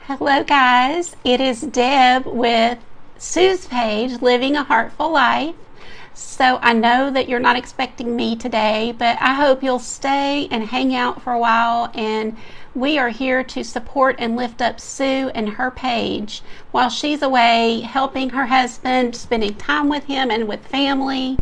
Hello guys, it is Deb with Sue's page, Living a Heartful Life. So I know that you're not expecting me today, but I hope you'll stay and hang out for a while, and we are here to support and lift up Sue and her page while she's away helping her husband, spending time with him and with family.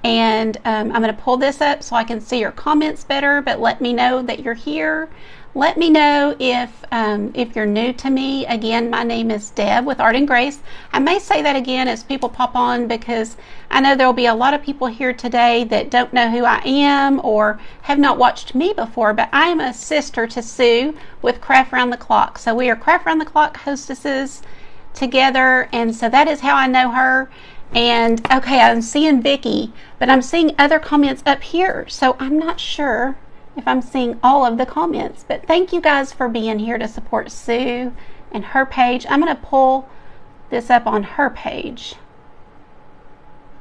And I'm going to pull this up so I can see your comments better, but let me know that you're here. Let me know if you're new to me. Again, my name is Deb with Art and Grace. I may say that again as people pop on, because I know there'll be a lot of people here today that don't know who I am or have not watched me before, but I am a sister to Sue with Craft Round the Clock. So we are Craft Round the Clock hostesses together, and so that is how I know her. And okay, I'm seeing Vicky, but I'm seeing other comments up here, so I'm not sure if I'm seeing all of the comments. But thank you guys for being here to support Sue and her page. I'm going to pull this up on her page,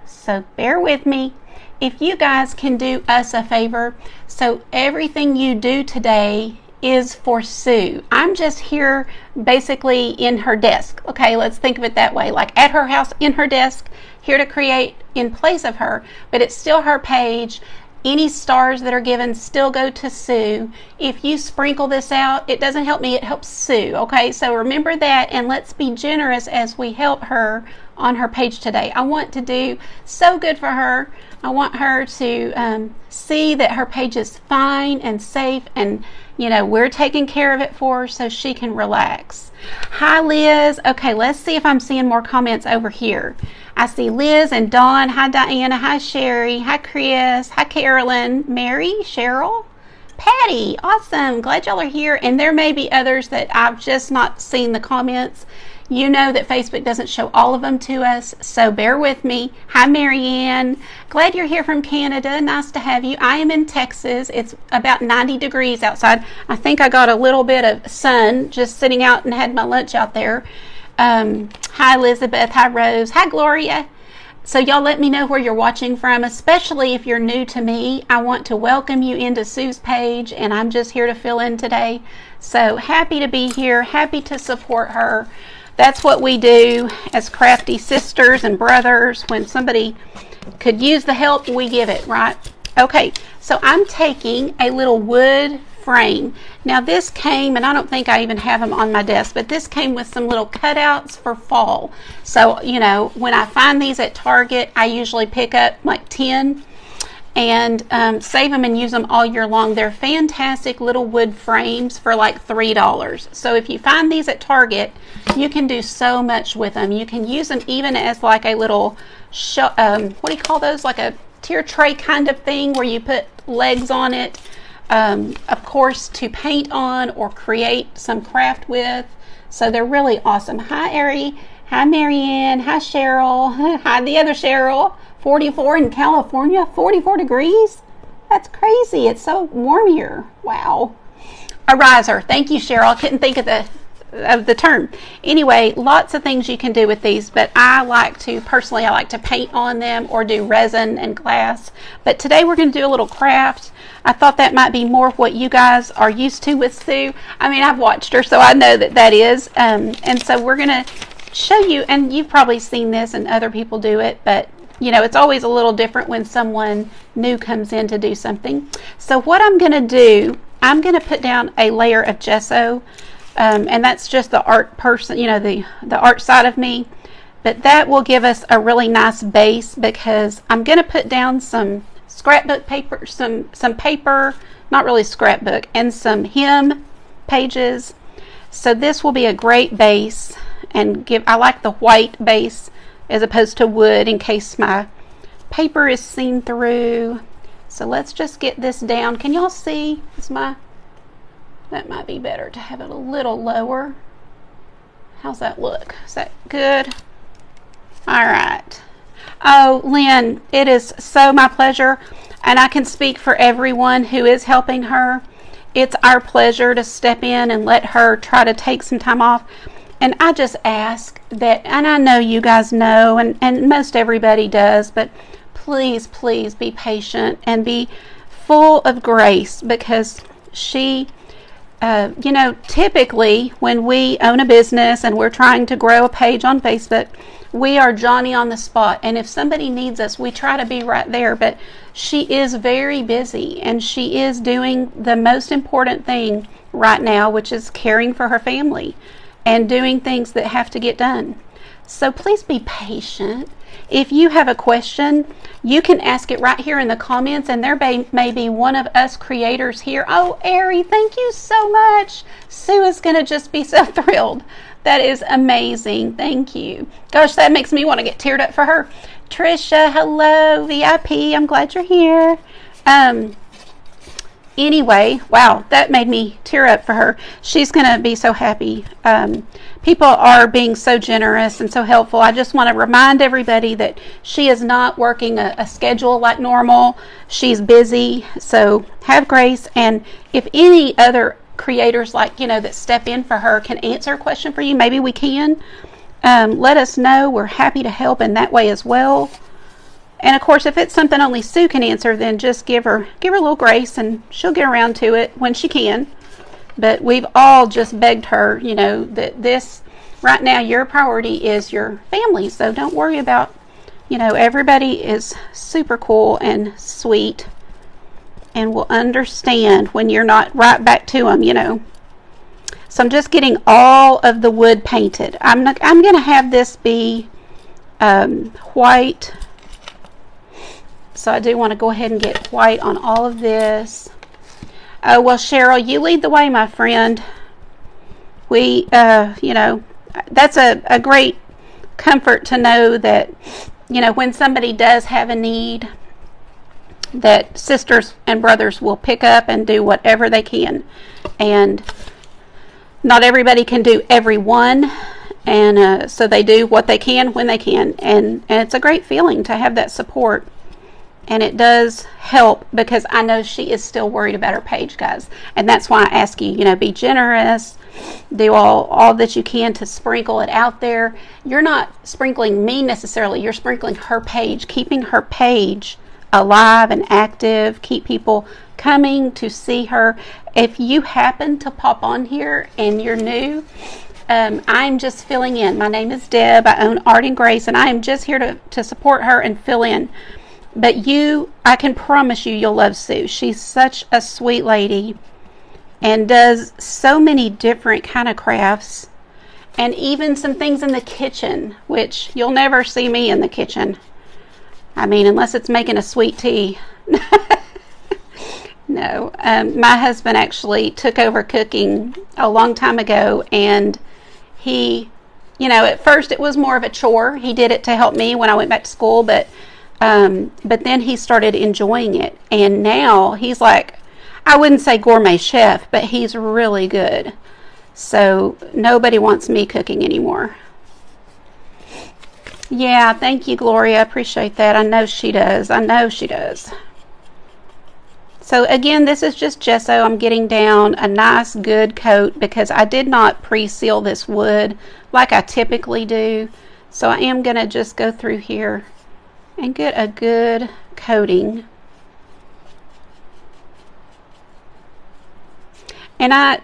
so bear with me. If you guys can do us a favor, so everything you do today is for Sue. I'm just here basically in her desk. Okay, let's think of it that way, like at her house in her desk, here to create in place of her, but it's still her page. Any stars that are given still go to Sue. If you sprinkle this out, it doesn't help me, it helps Sue. Okay, so remember that, and let's be generous as we help her on her page today. I want to do so good for her. I want her to see that her page is fine and safe, and we're taking care of it for her so she can relax. Hi Liz. Okay, let's see if I'm seeing more comments over here. I see Liz and Dawn. Hi Diana. Hi Sherry. Hi Chris. Hi Carolyn. Mary. Cheryl. Patty. Awesome. Glad y'all are here. And there may be others that I've just not seen the comments. You know that Facebook doesn't show all of them to us, so bear with me. Hi Marianne. Glad you're here from Canada. Nice to have you. I am in Texas. It's about 90 degrees outside. I think I got a little bit of sun just sitting out and had my lunch out there. Hi Elizabeth. Hi Rose. Hi Gloria. So y'all let me know where you're watching from, especially if you're new to me. I want to welcome you into Sue's page, and I'm just here to fill in today. So happy to be here, happy to support her. That's what we do as crafty sisters and brothers. When somebody could use the help, we give it, right? Okay, so I'm taking a little wood frame. Now this came, and I don't think I even have them on my desk, but this came with some little cutouts for fall. So, when I find these at Target, I usually pick up like 10 and save them and use them all year long. They're fantastic little wood frames for like $3. So if you find these at Target, you can do so much with them. You can use them even as like a little what do you call those, like a tier tray kind of thing where you put legs on it, of course, to paint on or create some craft with. So they're really awesome. Hi Ari. Hi Marianne. Hi Cheryl. Hi the other Cheryl. 44 in California, 44 degrees. That's crazy. It's so warm here. Wow. A riser. Thank you, Cheryl. I couldn't think of the term. Anyway, lots of things you can do with these, but I like to paint on them or do resin and glass. But today we're going to do a little craft. I thought that might be more what you guys are used to with Sue. I mean, I've watched her, so I know that is. And so we're going to show you, and you've probably seen this and other people do it, but it's always a little different when someone new comes in to do something. So what I'm going to do, I'm going to put down a layer of gesso, and that's just the art person, the art side of me. But that will give us a really nice base, because I'm going to put down some scrapbook paper, some paper, not really scrapbook, and some hem pages. So this will be a great base, and I like the white base as opposed to wood in case my paper is seen through. So let's just get this down. Can y'all see? That might be better to have it a little lower. How's that look? Is that good? All right. Oh, Lynn, it is so my pleasure, and I can speak for everyone who is helping her. It's our pleasure to step in and let her try to take some time off. And I just ask that, and I know you guys know, and most everybody does, but please, please be patient and be full of grace, because she you know, typically when we own a business and we're trying to grow a page on Facebook, we are Johnny on the spot. And if somebody needs us, we try to be right there. But she is very busy, and she is doing the most important thing right now, which is caring for her family and doing things that have to get done. So please be patient. If you have a question, you can ask it right here in the comments, and there may be one of us creators here. Oh, Ari, thank you so much. Sue is going to just be so thrilled. That is amazing. Thank you. Gosh, that makes me want to get teared up for her. Trisha, hello, VIP. I'm glad you're here. Anyway, wow, that made me tear up for her. She's going to be so happy. People are being so generous and so helpful. I just want to remind everybody that she is not working a schedule like normal. She's busy, so have grace. And if any other creators, like, you know, that step in for her can answer a question for you, maybe we can. Let us know. We're happy to help in that way as well. And of course, if it's something only Sue can answer, then just give her a little grace, and she'll get around to it when she can. But we've all just begged her, you know, that this right now, your priority is your family. So don't worry about, you know, everybody is super cool and sweet and will understand when you're not right back to them, you know. So I'm just getting all of the wood painted. I'm going to have this be white. So I do want to go ahead and get white on all of this. Oh, well, Cheryl, you lead the way, my friend. We, you know, that's a great comfort to know that, you know, when somebody does have a need, that sisters and brothers will pick up and do whatever they can. And not everybody can do every one. And so they do what they can when they can. And it's a great feeling to have that support. And it does help, because I know she is still worried about her page, guys. And that's why I ask you, you know, be generous. Do all that you can to sprinkle it out there. You're not sprinkling me necessarily. You're sprinkling her page, keeping her page alive and active. Keep people coming to see her. If you happen to pop on here and you're new, I'm just filling in. My name is Deb. I own Art and Grace, and I am just here to support her and fill in. But I can promise you'll love Sue. She's such a sweet lady and does so many different kind of crafts, and even some things in the kitchen, which you'll never see me in the kitchen. I mean, unless it's making a sweet tea. No, my husband actually took over cooking a long time ago, and he, you know, at first it was more of a chore. He did it to help me when I went back to school, but then he started enjoying it, and now he's like, I wouldn't say gourmet chef, but he's really good. So nobody wants me cooking anymore. Yeah, thank you, Gloria. I appreciate that. I know she does. I know she does. So again, this is just gesso. I'm getting down a nice good coat because I did not pre-seal this wood like I typically do. So I am going to just go through here and get a good coating. And I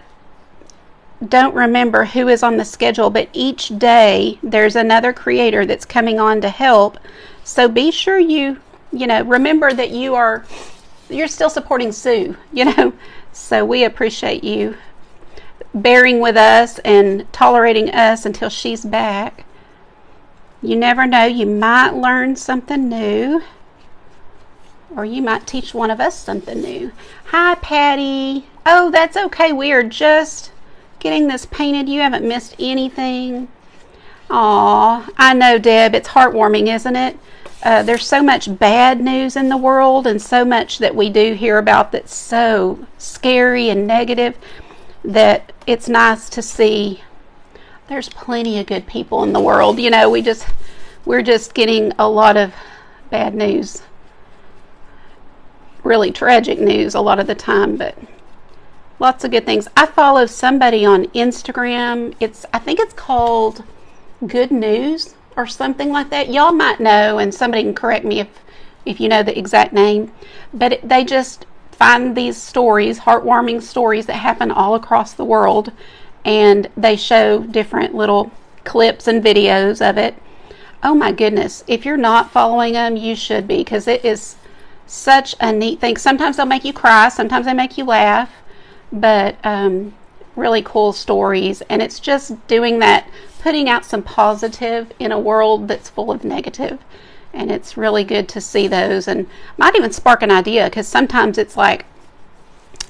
don't remember who is on the schedule, but each day there's another creator that's coming on to help. So be sure you know, remember that you're still supporting Sue, you know. So we appreciate you bearing with us and tolerating us until she's back. You never know, you might learn something new, or you might teach one of us something new. Hi, Patty. Oh, that's okay. We are just getting this painted. You haven't missed anything. Aw, I know, Deb. It's heartwarming, isn't it? There's so much bad news in the world, and so much that we do hear about that's so scary and negative, that it's nice to see there's plenty of good people in the world. You know, we're just getting a lot of bad news. Really tragic news a lot of the time, but lots of good things. I follow somebody on Instagram. I think it's called Good News or something like that. Y'all might know, and somebody can correct me if you know the exact name. But they just find these stories, heartwarming stories that happen all across the world, and they show different little clips and videos of it. Oh my goodness, if you're not following them, you should be, because it is such a neat thing. Sometimes they'll make you cry, sometimes they make you laugh, but really cool stories. And it's just doing that, putting out some positive in a world that's full of negative. And it's really good to see those, and might even spark an idea, because sometimes it's like,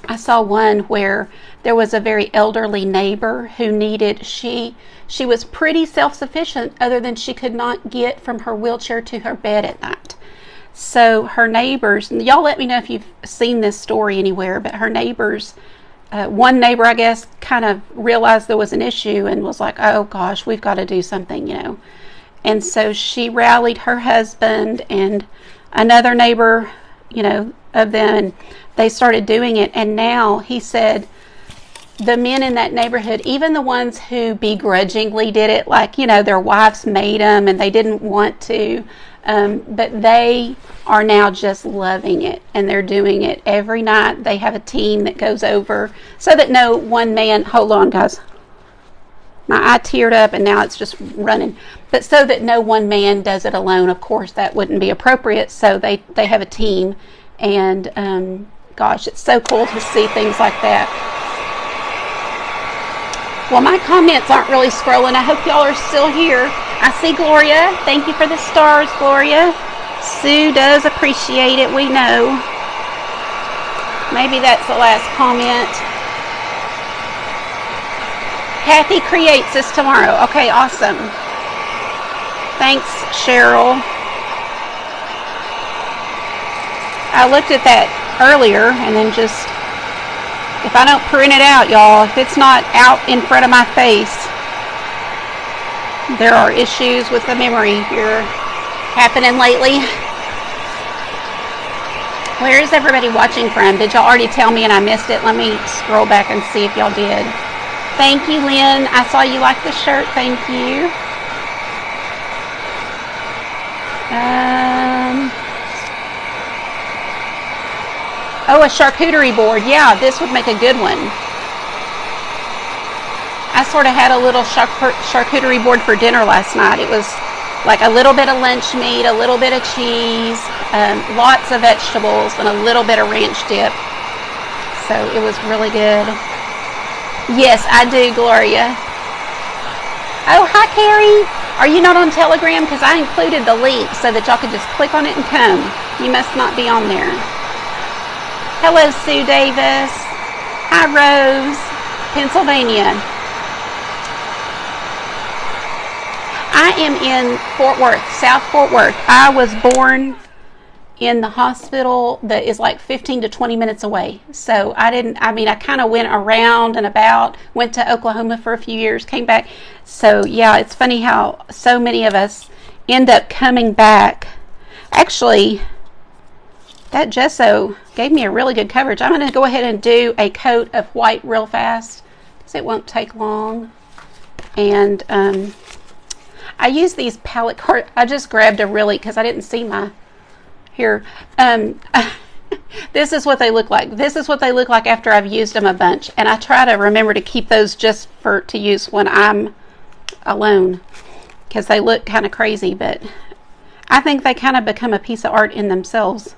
I saw one where there was a very elderly neighbor who needed, she was pretty self-sufficient, other than she could not get from her wheelchair to her bed at night. So her neighbors, and y'all let me know if you've seen this story anywhere, but her neighbors, one neighbor, I guess, kind of realized there was an issue and was like, oh gosh, we've got to do something, you know. And so she rallied her husband and another neighbor, you know, of them, and they started doing it. And now he said the men in that neighborhood, even the ones who begrudgingly did it, like, you know, their wives made them and they didn't want to, but they are now just loving it, and they're doing it every night. They have a team that goes over so that no one man, hold on guys, my eye teared up and now it's just running. But so that no one man does it alone, of course, that wouldn't be appropriate. So they have a team, and gosh, it's so cool to see things like that. Well, my comments aren't really scrolling. I hope y'all are still here. I see Gloria. Thank you for the stars, Gloria. Sue does appreciate it, we know. Maybe that's the last comment. Kathy creates this tomorrow. Okay, awesome. Thanks, Cheryl. I looked at that earlier and then just, if I don't print it out, y'all, if it's not out in front of my face, there are issues with the memory here happening lately. Where is everybody watching from? Did y'all already tell me and I missed it? Let me scroll back and see if y'all did. Thank you, Lynn. I saw you like the shirt. Thank you. Oh, a charcuterie board. Yeah, this would make a good one. I sort of had a little charcuterie board for dinner last night. It was like a little bit of lunch meat, a little bit of cheese, lots of vegetables, and a little bit of ranch dip. So it was really good. Yes, I do, Gloria. Oh, hi, Carrie. Are you not on Telegram? Because I included the link so that y'all could just click on it and come. You must not be on there. Hello, Sue Davis. Hi, Rose, Pennsylvania. I am in Fort Worth, South Fort Worth. I was born in the hospital that is like 15 to 20 minutes away. So I kind of went around and about, went to Oklahoma for a few years, came back. So yeah, it's funny how so many of us end up coming back. Actually, that gesso gave me a really good coverage. I'm going to go ahead and do a coat of white real fast because it won't take long. And I use these palette cards. I just grabbed a really, because I didn't see my here. This is what they look like. This is what they look like after I've used them a bunch. And I try to remember to keep those just to use when I'm alone, because they look kind of crazy, but I think they kind of become a piece of art in themselves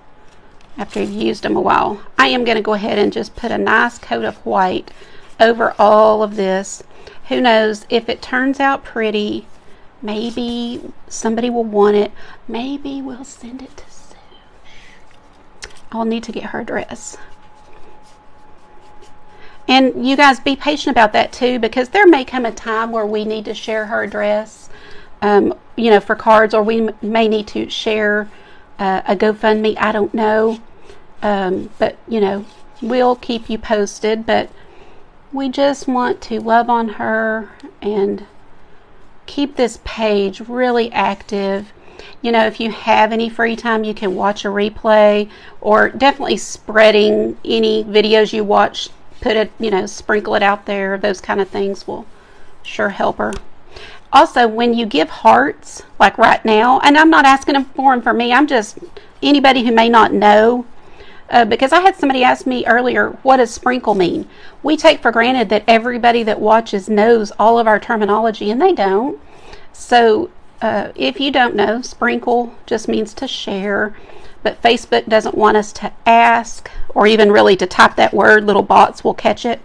after you've used them a while. I am going to go ahead and just put a nice coat of white over all of this. Who knows, if it turns out pretty, maybe somebody will want it. Maybe we'll send it to Sue. I'll need to get her dress. And you guys be patient about that too, because there may come a time where we need to share her address, you know, for cards, or we may need to share a GoFundMe. I don't know. But, you know, we'll keep you posted. But we just want to love on her and keep this page really active. You know, if you have any free time, you can watch a replay, or definitely spreading any videos you watch, put it, you know, sprinkle it out there. Those kind of things will sure help her. Also, when you give hearts, like right now, and I'm not asking for them for me, I'm just anybody who may not know, because I had somebody ask me earlier, what does sprinkle mean? We take for granted that everybody that watches knows all of our terminology, and they don't. So if you don't know, sprinkle just means to share, but Facebook doesn't want us to ask or even really to type that word. Little bots will catch it.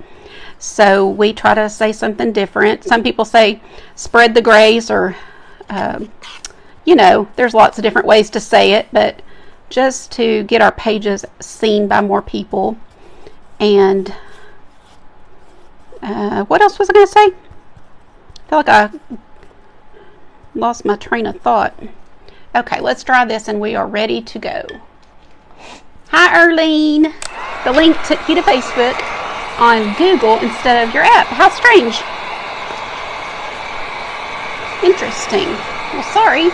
So we try to say something different. Some people say spread the grace, or you know, there's lots of different ways to say it, but just to get our pages seen by more people. And what else was I going to say? I feel like I lost my train of thought. Okay, let's try this and we are ready to go. Hi, Erlene. The link took you to Facebook on Google instead of your app. How strange. Interesting. Well, sorry.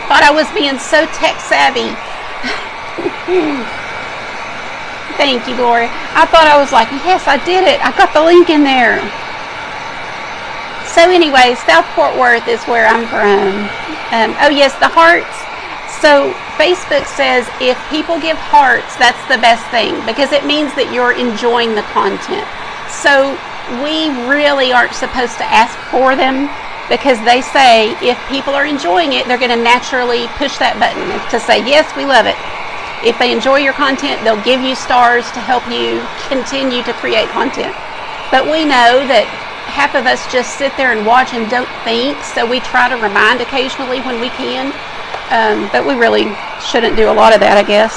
Thought I was being so tech savvy. Thank you, Gloria. I thought I was like, yes, I did it. I got the link in there. So anyway, South Fort Worth is where I'm from. Oh yes, the hearts. So Facebook says if people give hearts, that's the best thing, because it means that you're enjoying the content. So we really aren't supposed to ask for them, because they say if people are enjoying it, they're going to naturally push that button to say, yes, we love it. If they enjoy your content, they'll give you stars to help you continue to create content. But we know that half of us just sit there and watch and don't think, so we try to remind occasionally when we can. But we really shouldn't do a lot of that, I guess.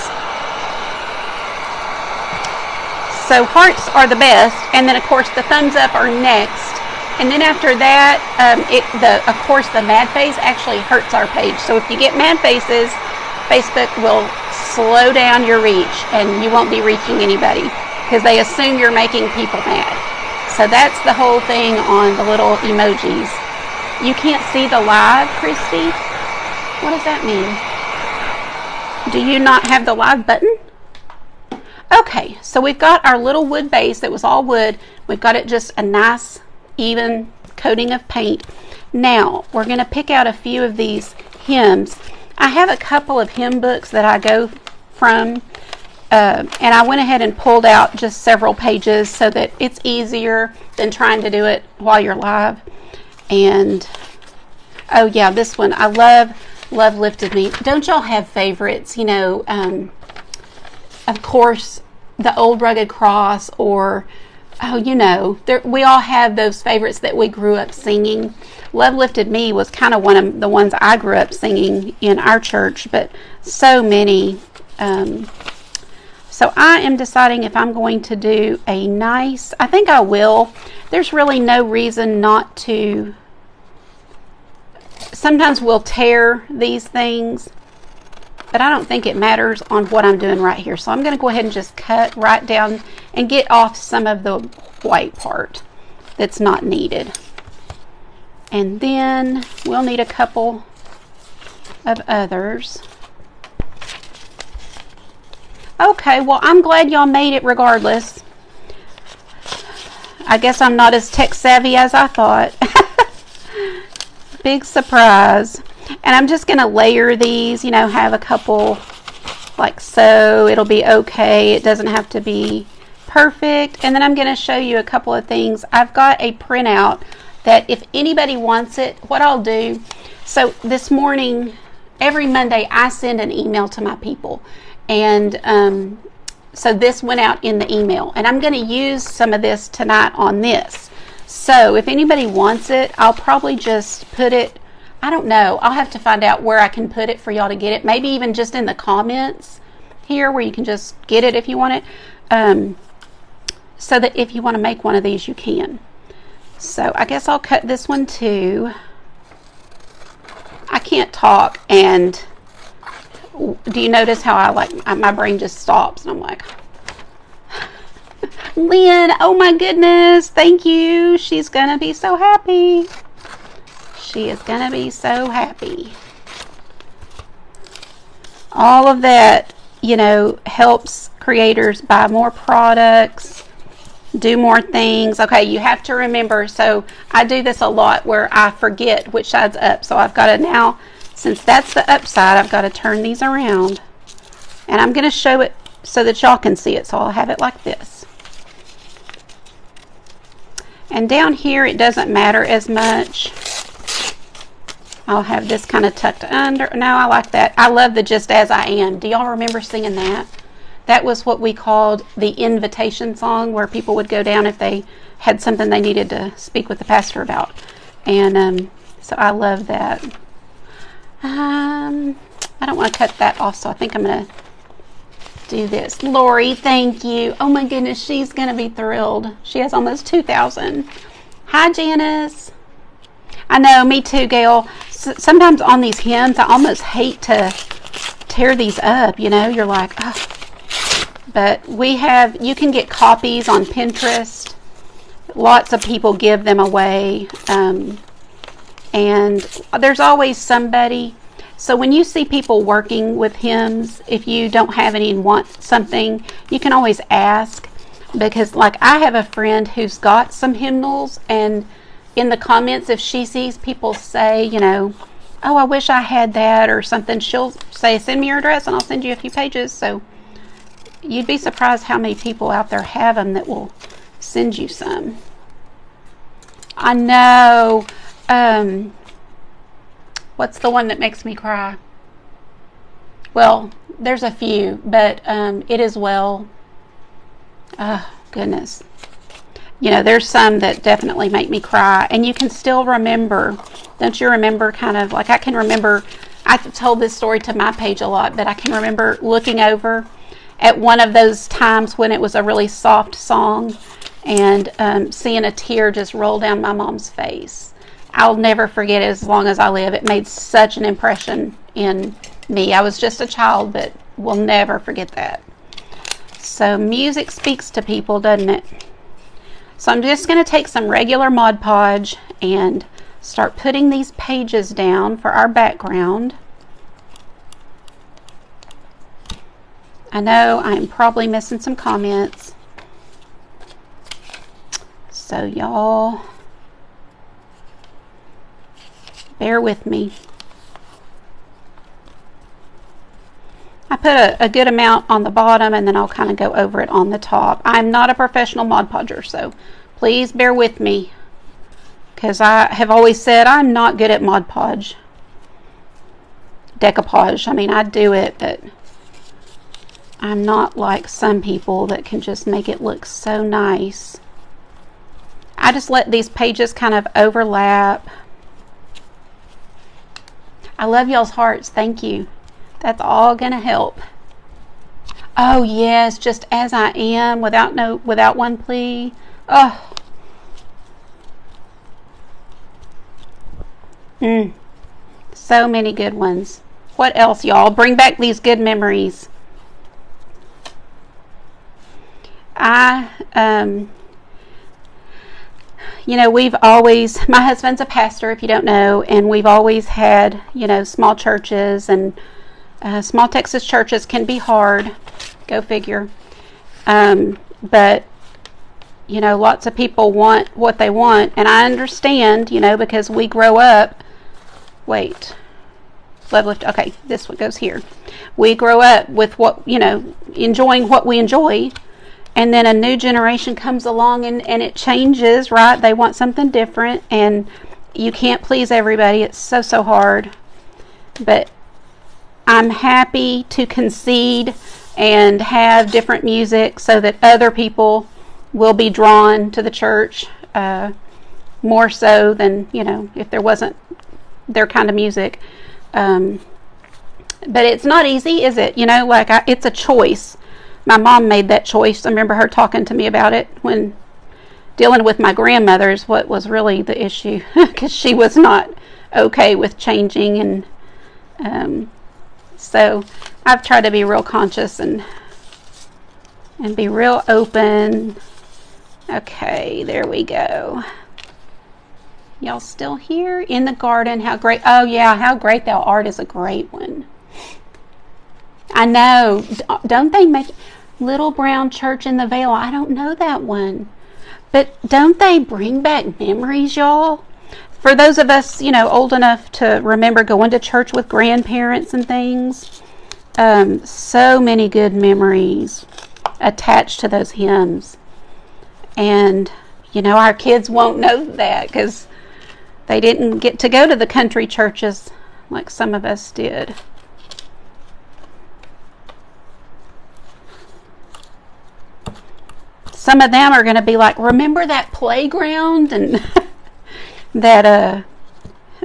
So hearts are the best, and then of course the thumbs up are next. And then after that, of course the mad face actually hurts our page. So if you get mad faces, Facebook will slow down your reach and you won't be reaching anybody, because they assume you're making people mad. So that's the whole thing on the little emojis. You can't see the live, Christy? What does that mean? Do you not have the live button? Okay, so we've got our little wood base that was all wood. We've got it just a nice even coating of paint. Now we're going to pick out a few of these hymns. I have a couple of hymn books that I go from, and I went ahead and pulled out just several pages so that it's easier than trying to do it while you're live. And oh yeah, this one I love Lifted Me. Don't y'all have favorites? You know, of course the Old Rugged Cross, or oh, you know, we all have those favorites that we grew up singing. Love Lifted Me was kind of one of the ones I grew up singing in our church, but so many. So I am deciding if I'm going to do a nice, I think I will. There's really no reason not to. Sometimes we'll tear these things, but I don't think it matters on what I'm doing right here. So I'm going to go ahead and just cut right down and get off some of the white part that's not needed. And then we'll need a couple of others. Okay, well, I'm glad y'all made it regardless. I guess I'm not as tech savvy as I thought. Big surprise. And I'm just going to layer these, you know, have a couple like so. It'll be okay. It doesn't have to be perfect. And then I'm going to show you a couple of things. I've got a printout that if anybody wants it, what I'll do. So this morning, every Monday, I send an email to my people. And so this went out in the email. And I'm going to use some of this tonight on this. So if anybody wants it, I'll probably just put it, I don't know, I'll have to find out where I can put it for y'all to get it. Maybe even just in the comments here where you can just get it if you want it. So that if you want to make one of these, you can. So I guess I'll cut this one too. I can't talk, and do you notice how my brain just stops and I'm like, Lynn, oh my goodness, thank you. She's gonna be so happy. She is gonna be so happy. All of that, you know, helps creators buy more products, do more things. Okay, you have to remember, so I do this a lot where I forget which side's up. So I've got to now, since that's the up side, I've got to turn these around. And I'm going to show it so that y'all can see it. So I'll have it like this. And down here, it doesn't matter as much. I'll have this kind of tucked under. No, I like that. I love the Just As I Am. Do y'all remember singing that? That was what we called the invitation song, where people would go down if they had something they needed to speak with the pastor about. And so I love that. I don't want to cut that off, so I think I'm going to do this. Lori, thank you. Oh my goodness, she's going to be thrilled. She has almost 2,000. Hi, Janice. I know, me too, Gail. Sometimes on these hymns, I almost hate to tear these up, you know. You're like, oh. But you can get copies on Pinterest. Lots of people give them away. And there's always somebody. So when you see people working with hymns, if you don't have any and want something, you can always ask. Because like I have a friend who's got some hymnals, and in the comments, if she sees people say, you know, oh, I wish I had that or something, she'll say, send me your address and I'll send you a few pages. So you'd be surprised how many people out there have them that will send you some. I know. What's the one that makes me cry? Well, there's a few, but It Is Well. Oh, goodness. You know, there's some that definitely make me cry. And you can still remember. Don't you remember kind of, like I can remember, I've told this story to my page a lot, but I can remember looking over at one of those times when it was a really soft song and seeing a tear just roll down my mom's face. I'll never forget it as long as I live. It made such an impression in me. I was just a child, but we'll never forget that. So music speaks to people, doesn't it? So I'm just going to take some regular Mod Podge and start putting these pages down for our background. I know I'm probably missing some comments. So y'all bear with me. I put a good amount on the bottom, and then I'll kind of go over it on the top. I'm not a professional Mod Podger, so please bear with me, because I have always said I'm not good at Mod Podge. Decoupage, I mean, I do it, but I'm not like some people that can just make it look so nice. I just let these pages kind of overlap. I love y'all's hearts. Thank you. That's all gonna help. Oh yes, Just As I Am, without one plea. Oh. So many good ones. What else, y'all? Bring back these good memories. You know, my husband's a pastor, if you don't know, and we've always had, you know, small churches, and small Texas churches can be hard. Go figure. But, you know, lots of people want what they want, and I understand, you know, because we grow up. Wait. Okay, this one goes here. We grow up with what, you know, enjoying what we enjoy. And then a new generation comes along and it changes, right? They want something different, and you can't please everybody. It's so hard. But I'm happy to concede and have different music so that other people will be drawn to the church more so than, you know, if there wasn't their kind of music. But it's not easy, is it? You know, like it's a choice. My mom made that choice. I remember her talking to me about it when dealing with my grandmother's, what was really the issue, because she was not okay with changing. And so I've tried to be real conscious and be real open. Okay, there we go. Y'all still here? In the garden, how great. Oh yeah, How Great Thou Art is a great one. I know. Don't they make Little Brown Church in the Vale? I don't know that one. But don't they bring back memories, y'all? For those of us, you know, old enough to remember going to church with grandparents and things, So many good memories attached to those hymns. And, you know, our kids won't know that because they didn't get to go to the country churches like some of us did. Some of them are going to be like, remember that playground and that,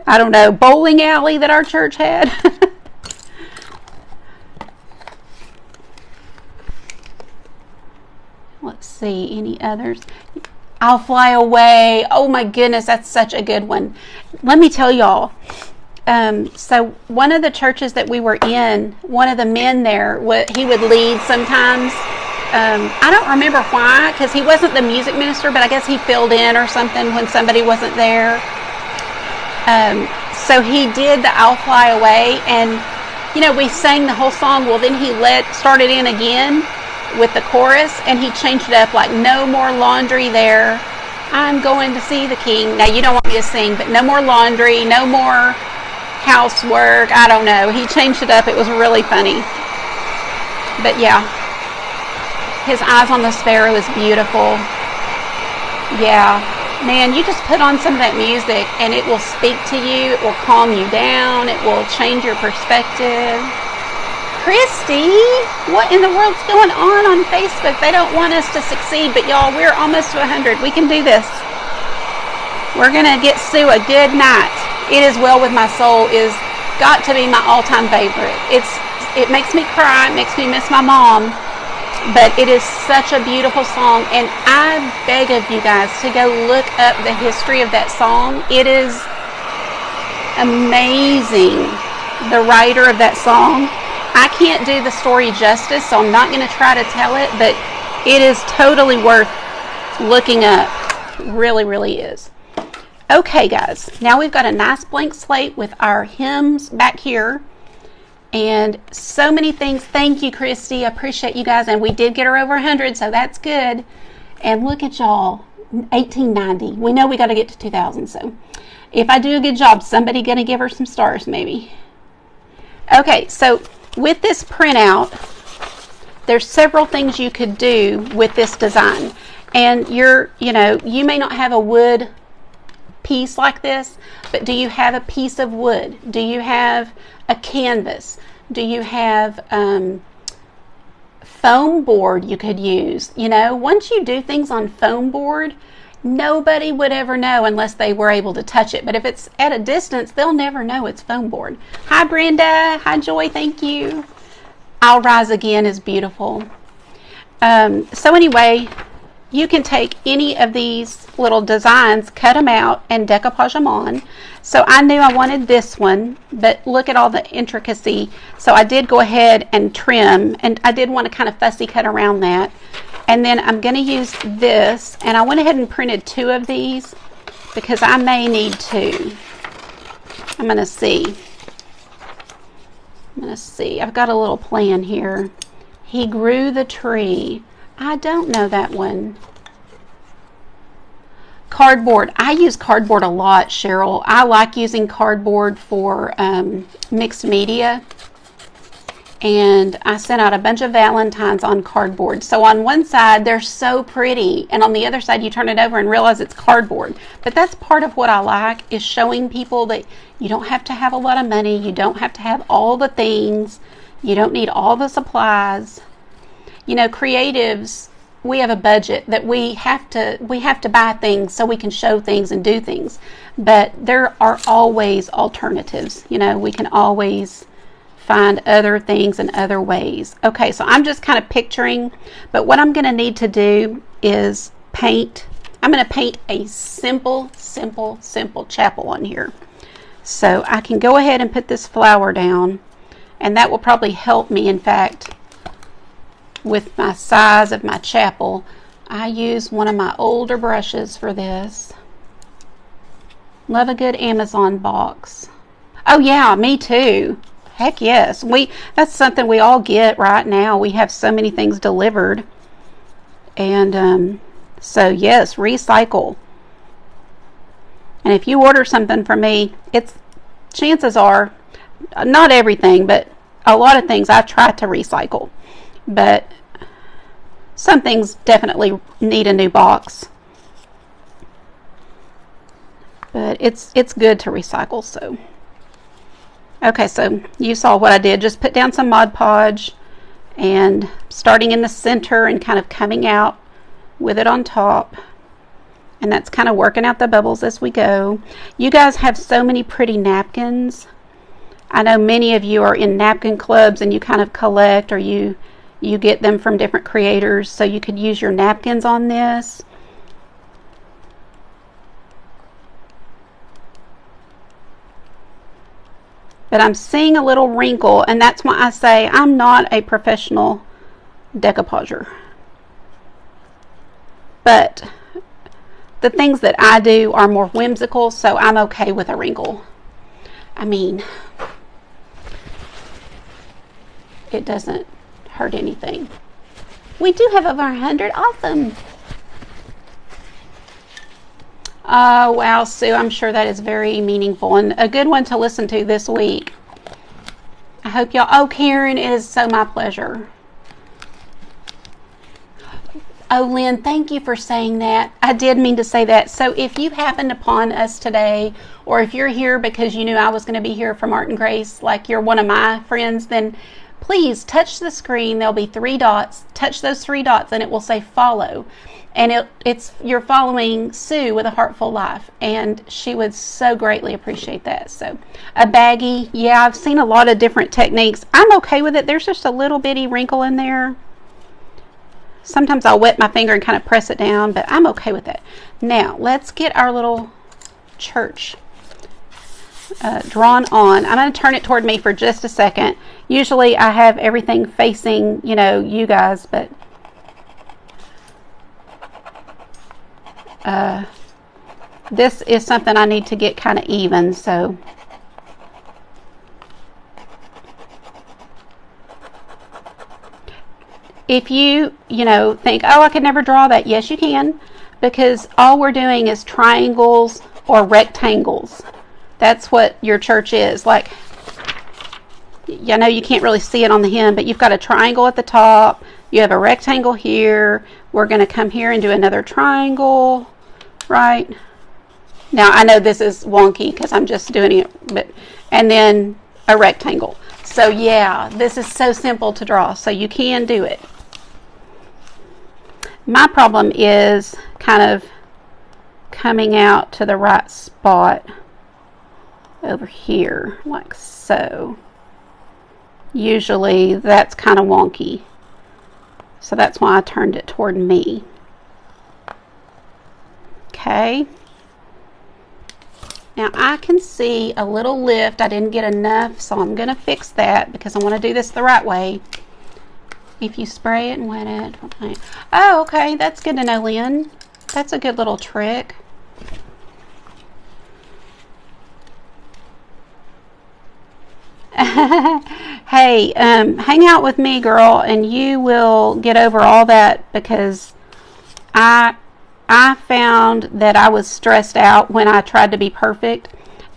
I don't know, bowling alley that our church had? Let's see, any others? I'll Fly Away. Oh my goodness, that's such a good one. Let me tell y'all. So one of the churches that we were in, one of the men there, he would lead sometimes. I don't remember why, because he wasn't the music minister, but I guess he filled in or something when somebody wasn't there. So he did the I'll Fly Away, and you know, we sang the whole song. Well, then he started in again with the chorus, and he changed it up like, no more laundry there, I'm going to see the king. Now, you don't want me to sing, but no more laundry, no more housework. I don't know. He changed it up. It was really funny. But yeah, His Eyes on the Sparrow is beautiful. Yeah, man, you just put on some of that music and it will speak to you. It will calm you down. It will change your perspective. Christy, what in the world's going on Facebook? They don't want us to succeed, but y'all, we're almost to 100. We can do this. We're going to get Sue a good night. It Is Well With My Soul is got to be my all-time favorite. It makes me cry. It makes me miss my mom. But it is such a beautiful song, and I beg of you guys to go look up the history of that song. It is amazing, the writer of that song. I can't do the story justice, so I'm not going to try to tell it, but it is totally worth looking up. Really, really is. Okay, guys, now we've got a nice blank slate with our hymns back here. And so many things. Thank you, Christy. I appreciate you guys. And we did get her over 100, so that's good. And look at y'all, 1890. We know we got to get to 2000. So if I do a good job, somebody going to give her some stars maybe. Okay, so with this printout, there's several things you could do with this design. And you may not have a wood piece like this, but do you have a piece of wood? Do you have a canvas? Do you have foam board you could use? You know, once you do things on foam board, nobody would ever know unless they were able to touch it. But if it's at a distance, they'll never know it's foam board. Hi, Brenda. Hi, Joy. Thank you. I'll Rise Again is beautiful. So anyway, you can take any of these little designs, cut them out, and decoupage them on. So I knew I wanted this one, but look at all the intricacy. So I did go ahead and trim, and I did want to kind of fussy cut around that. And then I'm going to use this, and I went ahead and printed 2 of these because I may need 2. I'm going to see. I've got a little plan here. He grew the tree. I don't know that one. Cardboard. I use cardboard a lot, Cheryl. I like using cardboard for mixed media. And I sent out a bunch of Valentines on cardboard. So on one side, they're so pretty. And on the other side, you turn it over and realize it's cardboard. But that's part of what I like, is showing people that you don't have to have a lot of money. You don't have to have all the things. You don't need all the supplies. You know, creatives, we have a budget that we have to buy things so we can show things and do things. But there are always alternatives. You know, we can always find other things and other ways. Okay, so I'm just kind of picturing, but what I'm going to need to do is paint. I'm going to paint a simple chapel on here. So I can go ahead and put this flower down, and that will probably help me, in fact, with my size of my chapel. I use one of my older brushes for this. Love a good Amazon box. Oh yeah, me too. Heck yes. That's something we all get right now. We have so many things delivered. And so yes, recycle. And if you order something from me, chances are, not everything, but a lot of things I try to recycle, but some things definitely need a new box. But it's good to recycle. So okay, so you saw what I did. Just put down some Mod Podge and starting in the center and kind of coming out with it on top. And that's kind of working out the bubbles as we go. You guys have so many pretty napkins. I know many of you are in napkin clubs and you kind of collect, or you get them from different creators, so you could use your napkins on this. But I'm seeing a little wrinkle, and that's why I say I'm not a professional decoupager. But the things that I do are more whimsical, so I'm okay with a wrinkle. I mean, it doesn't hurt anything. We do have over 100. Awesome. Oh, wow, Sue, I'm sure that is very meaningful and a good one to listen to this week. I hope y'all... Oh, Karen, it is so my pleasure. Oh, Lynn, thank you for saying that. I did mean to say that. So if you happened upon us today, or if you're here because you knew I was going to be here from Art and Grace, like you're one of my friends, then please touch the screen. There'll be 3 dots. Touch those 3 dots and it will say follow. And you're following Sue with A Heartful Life, and she would so greatly appreciate that. So a baggie, yeah, I've seen a lot of different techniques. I'm okay with it. There's just a little bitty wrinkle in there. Sometimes I'll wet my finger and kind of press it down, but I'm okay with it. Now, let's get our little church drawn on. I'm going to turn it toward me for just a second. Usually I have everything facing, you guys, but this is something I need to get kind of even, so... If you think, oh, I could never draw that, yes, you can, because all we're doing is triangles or rectangles. That's what your church is. Like, I know you can't really see it on the hem, but you've got a triangle at the top. You have a rectangle here. We're going to come here and do another triangle, right? Now, I know this is wonky because I'm just doing it, and then a rectangle. So, yeah, this is so simple to draw, so you can do it. My problem is kind of coming out to the right spot over here, like so. Usually that's kind of wonky. So that's why I turned it toward me. Okay. Now I can see a little lift. I didn't get enough, so I'm going to fix that because I want to do this the right way. If you spray it and wet it. Oh, okay. That's good to know, Lynn. That's a good little trick. Hey, hang out with me, girl, and you will get over all that, because I found that I was stressed out when I tried to be perfect.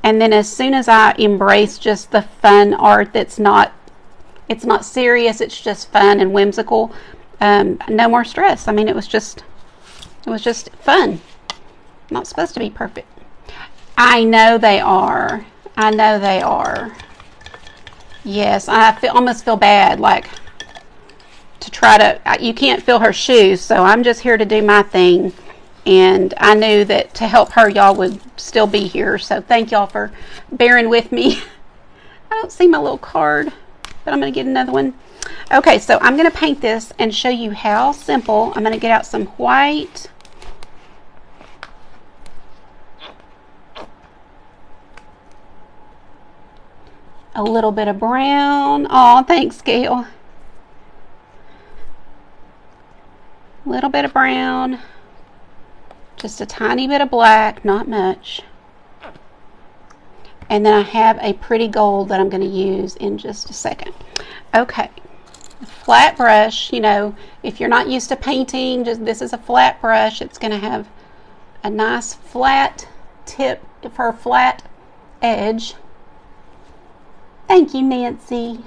And then as soon as I embraced just the fun art that's not... It's not serious, it's just fun and whimsical. No more stress. I mean, it was just fun. Not supposed to be perfect. I know they are. I know they are. Yes, I almost feel bad, like, to try to... You can't feel her shoes, so I'm just here to do my thing. And I knew that to help her, y'all would still be here. So thank y'all for bearing with me. I don't see my little card, but I'm going to get another one. Okay, so I'm going to paint this and show you how simple. I'm going to get out some white. A little bit of brown. Oh, thanks, Gail. A little bit of brown. Just a tiny bit of black, not much. And then I have a pretty gold that I'm going to use in just a second. Okay, flat brush. If you're not used to painting, this is a flat brush. It's going to have a nice flat tip for a flat edge. Thank you, Nancy.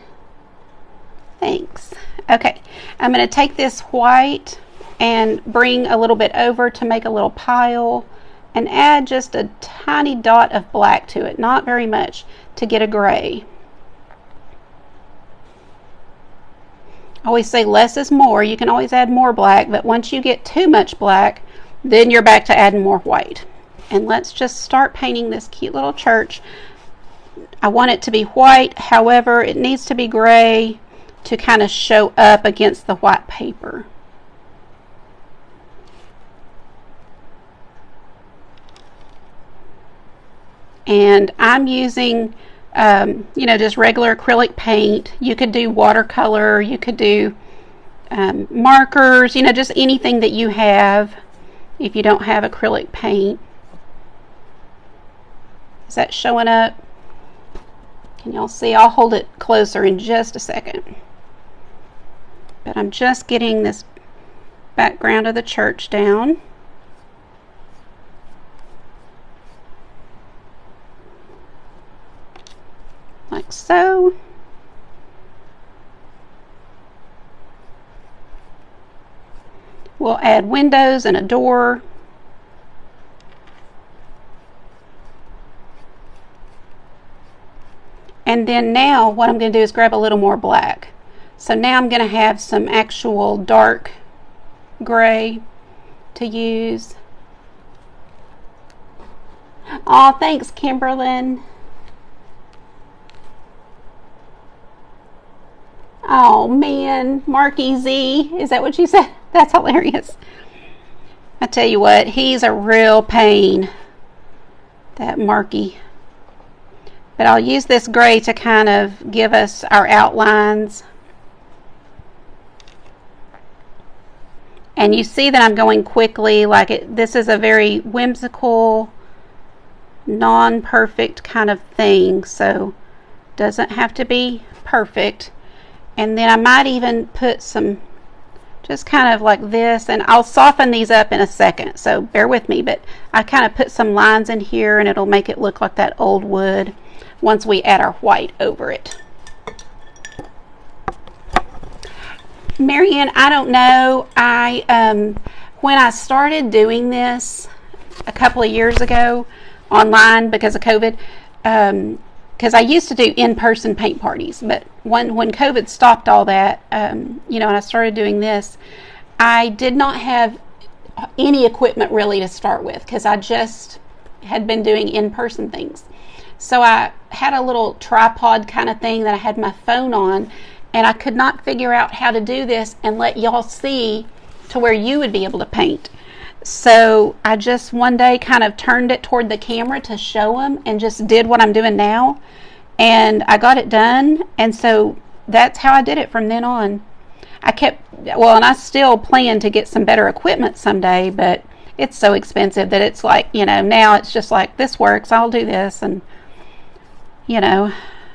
Thanks. Okay, I'm going to take this white and bring a little bit over to make a little pile and add just a tiny dot of black to it, not very much, to get a gray. I always say less is more. You can always add more black, but once you get too much black, then you're back to adding more white. And let's just start painting this cute little church. I want it to be white, however, it needs to be gray to kind of show up against the white paper. And I'm using, you know, just regular acrylic paint. You could do watercolor, you could do markers, you know, just anything that you have if you don't have acrylic paint. Is that showing up? Can y'all see? I'll hold it closer in just a second. But I'm just getting this background of the church down. Like so. We'll add windows and a door. And then now what I'm going to do is grab a little more black. So now I'm going to have some actual dark gray to use. Oh, thanks, Kimberlyn. Oh man, Marky Z, is that what you said? That's hilarious. I tell you what, he's a real pain, that Marky. But I'll use this gray to kind of give us our outlines. And you see that I'm going quickly, like this is a very whimsical, non-perfect kind of thing, so doesn't have to be perfect. And then I might even put some, just kind of like this, and I'll soften these up in a second, so bear with me, but I kind of put some lines in here and it'll make it look like that old wood once we add our white over it. Marianne, I don't know, when I started doing this a couple of years ago online because of COVID, because I used to do in-person paint parties, but when COVID stopped all that, you know, and I started doing this, I did not have any equipment really to start with because I just had been doing in-person things. So I had a little tripod kind of thing that I had my phone on, and I could not figure out how to do this and let y'all see to where you would be able to paint. So I just one day kind of turned it toward the camera to show them and just did what I'm doing now, and I got it done. And so that's how I did it from then on. I kept, well, and I still plan to get some better equipment someday, but it's so expensive that it's like, you know, now it's just like, this works, I'll do this, and you know,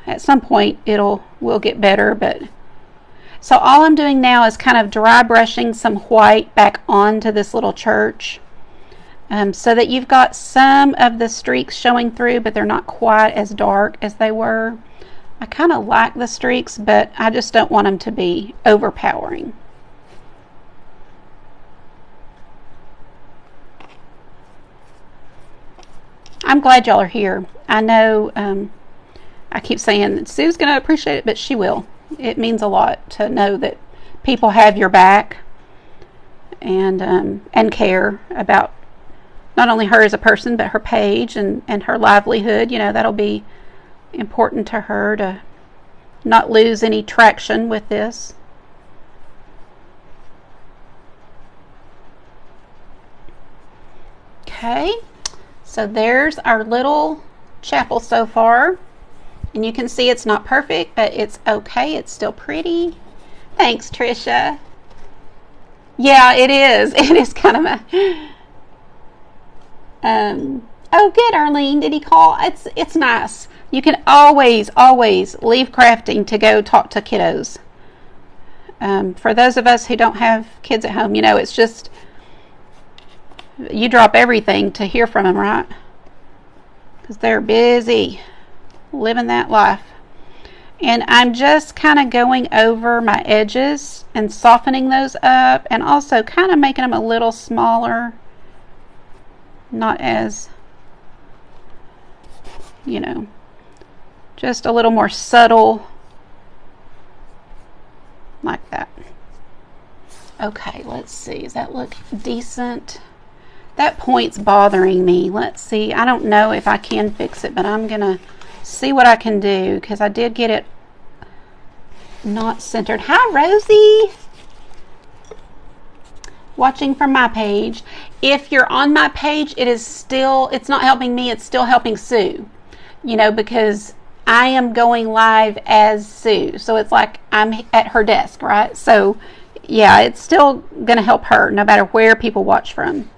at some point we'll get better. But so all I'm doing now is kind of dry brushing some white back onto this little church, so that you've got some of the streaks showing through, but they're not quite as dark as they were. I kind of like the streaks, but I just don't want them to be overpowering. I'm glad y'all are here. I know I keep saying that Sue's going to appreciate it, but she will. It means a lot to know that people have your back and care about not only her as a person, but her page and her livelihood. You know, that'll be important to her to not lose any traction with this. Okay, so there's our little chapel so far. And you can see it's not perfect, but it's okay. It's still pretty. Thanks, Trisha. Yeah, it is. It is kind of a... oh, good, Arlene. Did he call? It's nice. You can always leave crafting to go talk to kiddos. For those of us who don't have kids at home, you know, it's just... you drop everything to hear from them, right? Because they're busy living that life. And I'm just kind of going over my edges and softening those up, and also kind of making them a little smaller, not as, you know, just a little more subtle, like that. Okay, let's see, does that look decent? That point's bothering me. Let's see, I don't know if I can fix it, but I'm gonna see what I can do, because I did get it not centered. Hi, Rosie, watching from my page. If you're on my page, it's not helping me, it's still helping Sue, you know, because I am going live as Sue, so it's like I'm at her desk, right? So yeah, it's still gonna help her no matter where people watch from.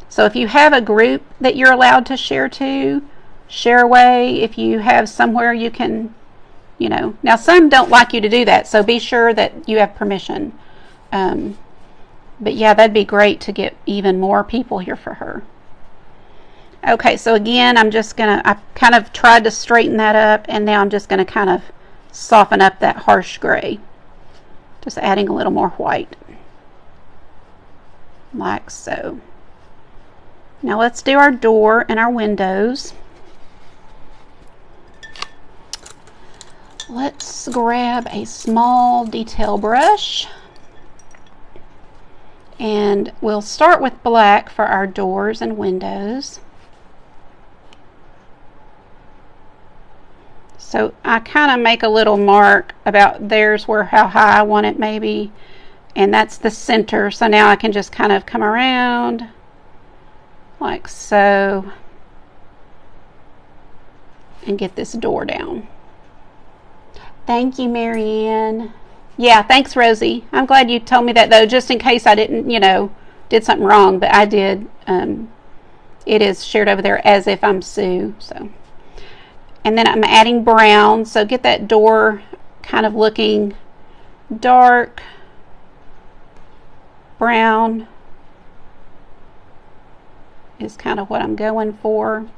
So if you have a group that you're allowed to share to, share away. If you have somewhere you can, you know, now some don't like you to do that, so be sure that you have permission. But yeah, that'd be great to get even more people here for her. Okay, so again, I kind of tried to straighten that up, and now I'm just gonna kind of soften up that harsh gray. Just adding a little more white, like so. Now let's do our door and our windows. Let's grab a small detail brush, and we'll start with black for our doors and windows. So I kind of make a little mark about there's where how high I want it maybe, and that's the center. So now I can just kind of come around like so and get this door down. Thank you, Marianne. Yeah, thanks, Rosie. I'm glad you told me that, though, just in case I didn't, you know, did something wrong, but I did. It is shared over there as if I'm Sue. So, and then I'm adding brown, so get that door kind of looking dark brown is kind of what I'm going for.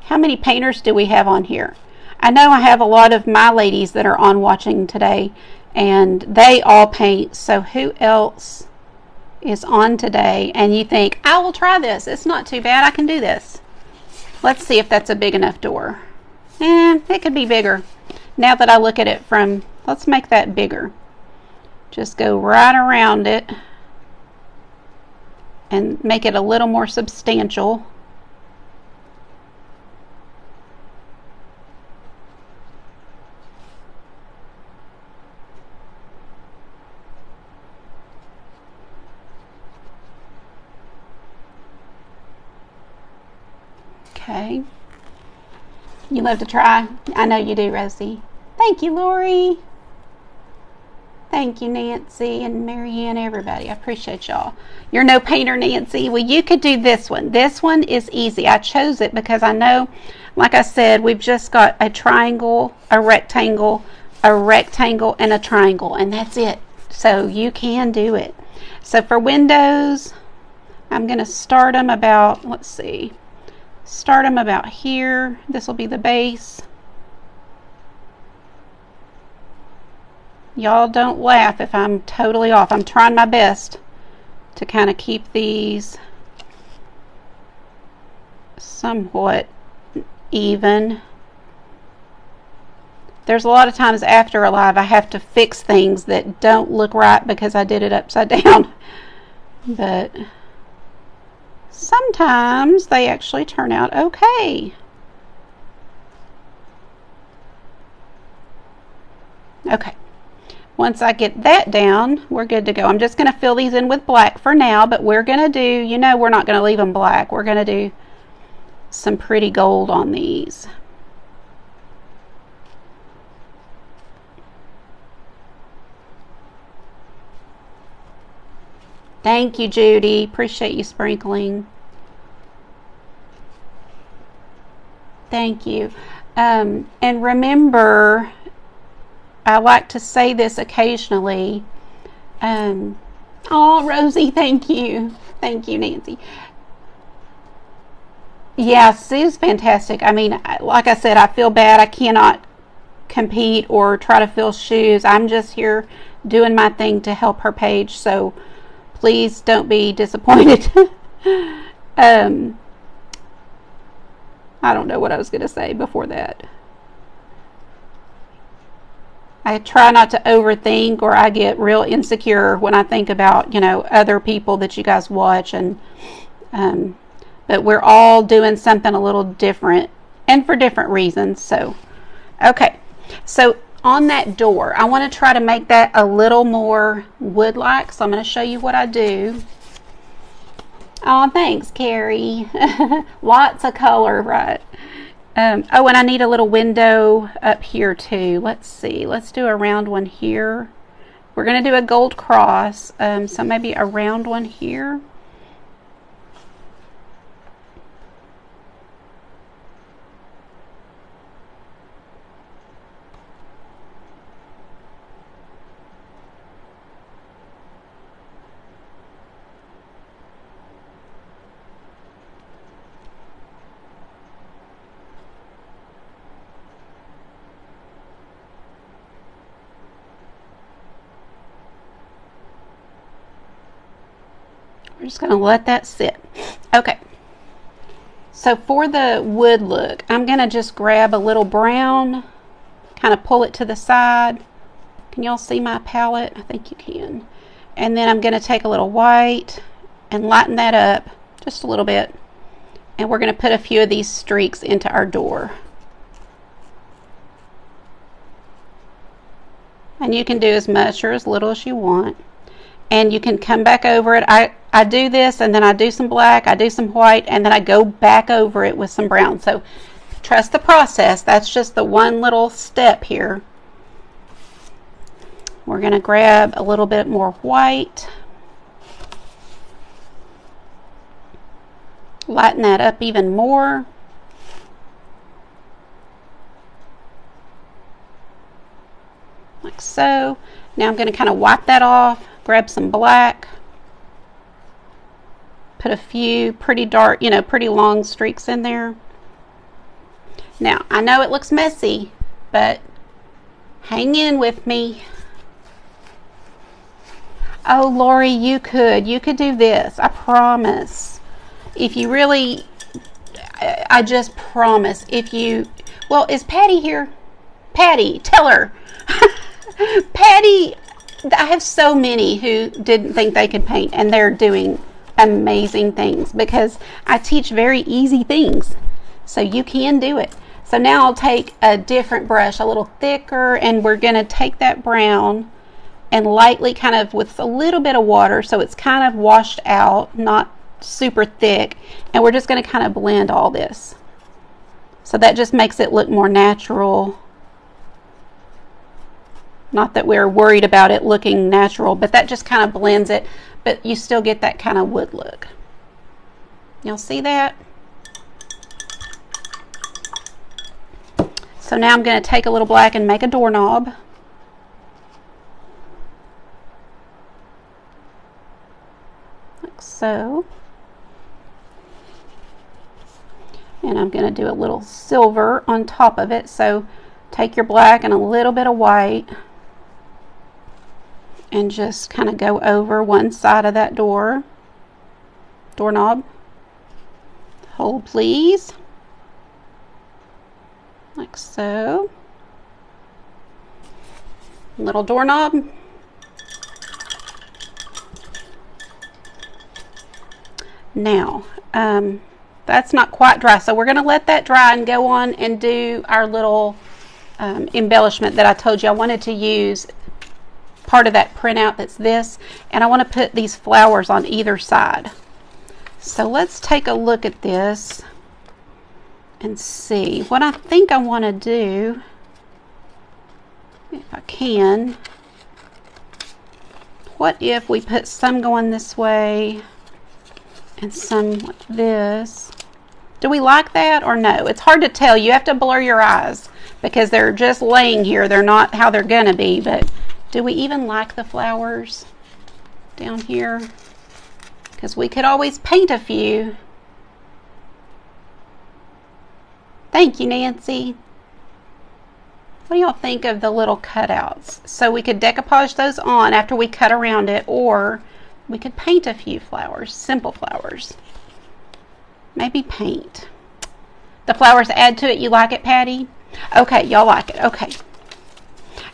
How many painters do we have on here? I know I have a lot of my ladies that are on watching today, and they all paint. So who else is on today and you think, I will try this, it's not too bad, I can do this? Let's see if that's a big enough door. It could be bigger. Now that I look at it from, let's make that bigger. Just go right around it and make it a little more substantial. Okay. You love to try? I know you do, Rosie. Thank you, Lori. Thank you, Nancy and Marianne, everybody. I appreciate y'all. You're no painter, Nancy. Well, you could do this one. This one is easy. I chose it because I know, like I said, we've just got a triangle, a rectangle, and a triangle, and that's it. So you can do it. So for windows, I'm going to start them about, let's see, start them about here. This will be the base. Y'all don't laugh if I'm totally off. I'm trying my best to kind of keep these somewhat even. There's a lot of times after a live I have to fix things that don't look right because I did it upside down. But sometimes they actually turn out okay. Okay. Once I get that down, we're good to go. I'm just going to fill these in with black for now, but we're going to do, you know, we're not going to leave them black. We're going to do some pretty gold on these. Thank you, Judy. Appreciate you sprinkling. Thank you. And remember, I like to say this occasionally. Oh, Rosie, thank you. Thank you, Nancy. Yeah, Sue's fantastic. I mean, like I said, I feel bad. I cannot compete or try to fill shoes. I'm just here doing my thing to help her page, so please don't be disappointed. I don't know what I was going to say before that. I try not to overthink, or I get real insecure when I think about, you know, other people that you guys watch, and but we're all doing something a little different and for different reasons. So okay, so on that door, I want to try to make that a little more wood-like, so I'm going to show you what I do. Oh, thanks, Carrie. Lots of color, right? Oh, and I need a little window up here too. Let's see. Let's do a round one here. We're going to do a gold cross, so maybe a round one here. We're just going to let that sit. Okay. So for the wood look, I'm going to just grab a little brown, kind of pull it to the side. Can y'all see my palette? I think you can. And then I'm going to take a little white and lighten that up just a little bit. And we're going to put a few of these streaks into our door. And you can do as much or as little as you want. And you can come back over it. I do this, and then I do some black, I do some white, and then I go back over it with some brown. So trust the process. That's just the one little step here. We're going to grab a little bit more white. Lighten that up even more. Like so. Now I'm going to kind of wipe that off. Grab some black, put a few pretty dark, you know, pretty long streaks in there. Now, I know it looks messy, but hang in with me. Oh, Lori, you could do this. I promise. If you really, I just promise. If you, well, is Patty here? Patty, tell her. Patty, I have so many who didn't think they could paint, and they're doing amazing things because I teach very easy things, so you can do it. So now I'll take a different brush, a little thicker, and we're going to take that brown and lightly, kind of with a little bit of water, so it's kind of washed out, not super thick, and we're just going to kind of blend all this. So that just makes it look more natural. Not that we're worried about it looking natural, but that just kind of blends it, but you still get that kind of wood look. Y'all see that? So now I'm going to take a little black and make a doorknob. Like so. And I'm going to do a little silver on top of it. So take your black and a little bit of white and just kind of go over one side of that doorknob. Hold, please. Like so. Little doorknob. Now, that's not quite dry, so we're going to let that dry and go on and do our little embellishment that I told you I wanted to use. Part of that printout that's this, and I want to put these flowers on either side. So let's take a look at this and see what I think I want to do, if I can. What if we put some going this way and some like this? Do we like that or no? It's hard to tell. You have to blur your eyes because they're just laying here. They're not how they're gonna be, but do we even like the flowers down here? because we could always paint a few. Thank you, Nancy. What do y'all think of the little cutouts? So we could decoupage those on after we cut around it, or we could paint a few flowers, simple flowers. Maybe paint. The flowers add to it. You like it, Patty? Okay, y'all like it. Okay.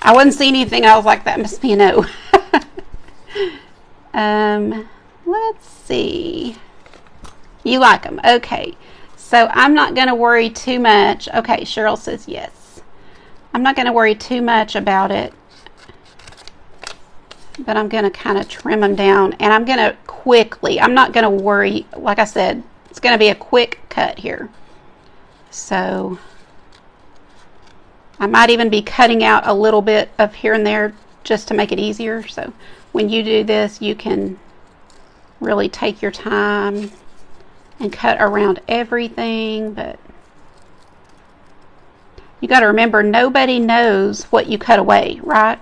I wasn't seeing anything. I was like, that must be a no. Let's see. You like them. Okay. So I'm not going to worry too much. Okay, Cheryl says yes. I'm not going to worry too much about it. But I'm going to kind of trim them down. And I'm going to quickly, I'm not going to worry. Like I said, it's going to be a quick cut here. So I might even be cutting out a little bit of here and there just to make it easier. So when you do this, you can really take your time and cut around everything. But you got to remember, nobody knows what you cut away, right?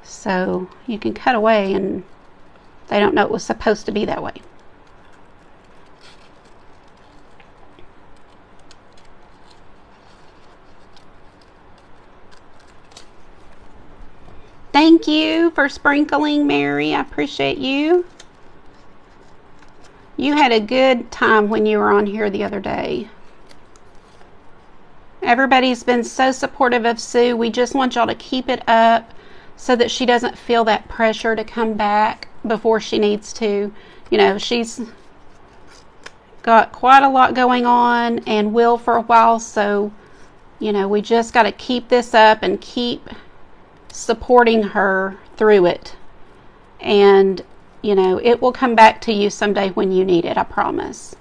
So you can cut away and they don't know it was supposed to be that way. Thank you for sprinkling, Mary. I appreciate you. You had a good time when you were on here the other day. Everybody's been so supportive of Sue. We just want y'all to keep it up so that she doesn't feel that pressure to come back before she needs to. You know, she's got quite a lot going on and will for a while. So, you know, we just got to keep this up and keep supporting her through it. And, you know, it will come back to you someday when you need it, I promise.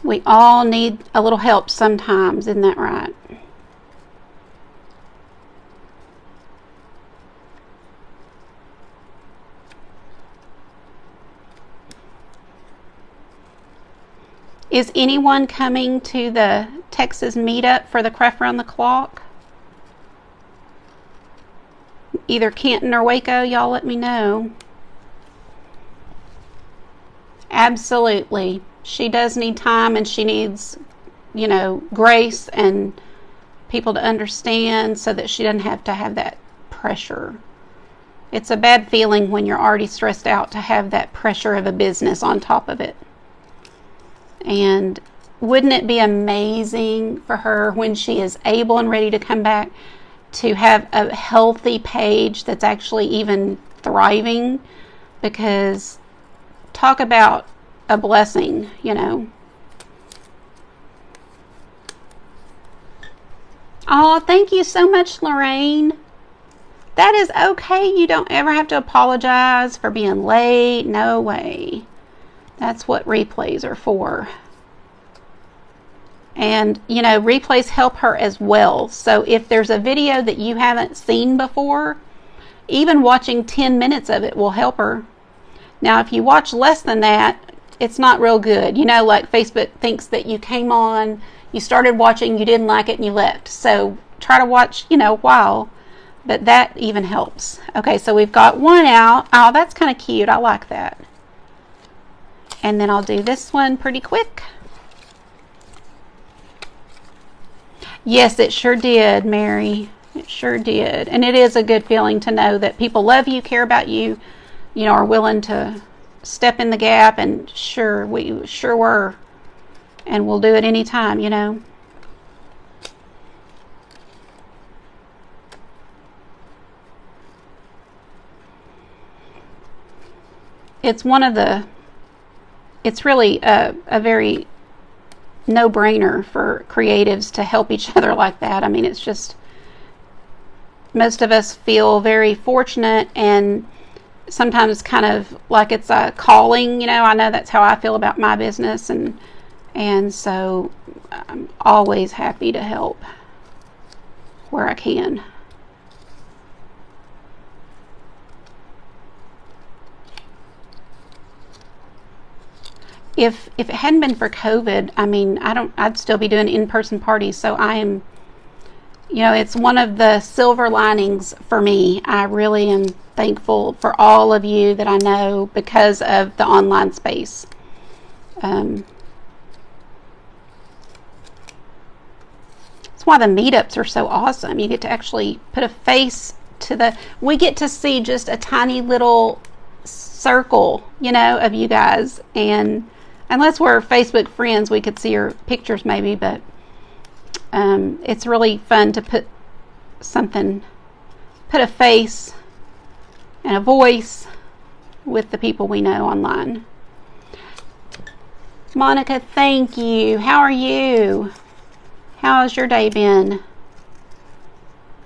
We all need a little help sometimes, isn't that right? Is anyone coming to the Texas meetup for the Craft Around the Clock? Either Canton or Waco, y'all let me know. Absolutely. She does need time, and she needs, you know, grace and people to understand so that she doesn't have to have that pressure. It's a bad feeling when you're already stressed out to have that pressure of a business on top of it. And wouldn't it be amazing for her when she is able and ready to come back to have a healthy page that's actually even thriving? Because talk about a blessing, you know. Oh, thank you so much, Lorraine. That is okay. You don't ever have to apologize for being late. No way. That's what replays are for. And, you know, replays help her as well. So if there's a video that you haven't seen before, even watching 10 minutes of it will help her. Now, if you watch less than that, it's not real good. You know, like Facebook thinks that you came on, you started watching, you didn't like it, and you left. So try to watch, you know, a while. But that even helps. Okay, so we've got one out. Oh, that's kind of cute. I like that. And then I'll do this one pretty quick. Yes, it sure did, Mary. It sure did. And it is a good feeling to know that people love you, care about you, you know, are willing to step in the gap. And sure, we sure were. And we'll do it anytime, you know. It's one of the, it's really a very no-brainer for creatives to help each other like that. I mean, it's just, most of us feel very fortunate and sometimes kind of like it's a calling, you know. I know that's how I feel about my business, and so I'm always happy to help where I can. If it hadn't been for COVID, I mean, I'd still be doing in-person parties. So I am you know, it's one of the silver linings for me. I really am thankful for all of you that I know because of the online space. That's why the meetups are so awesome. You get to actually put a face to we get to see just a tiny little circle, you know, of you guys. And unless we're Facebook friends, we could see your pictures maybe, but it's really fun to put a face and a voice with the people we know online. Monica, thank you. How are you? How has your day been?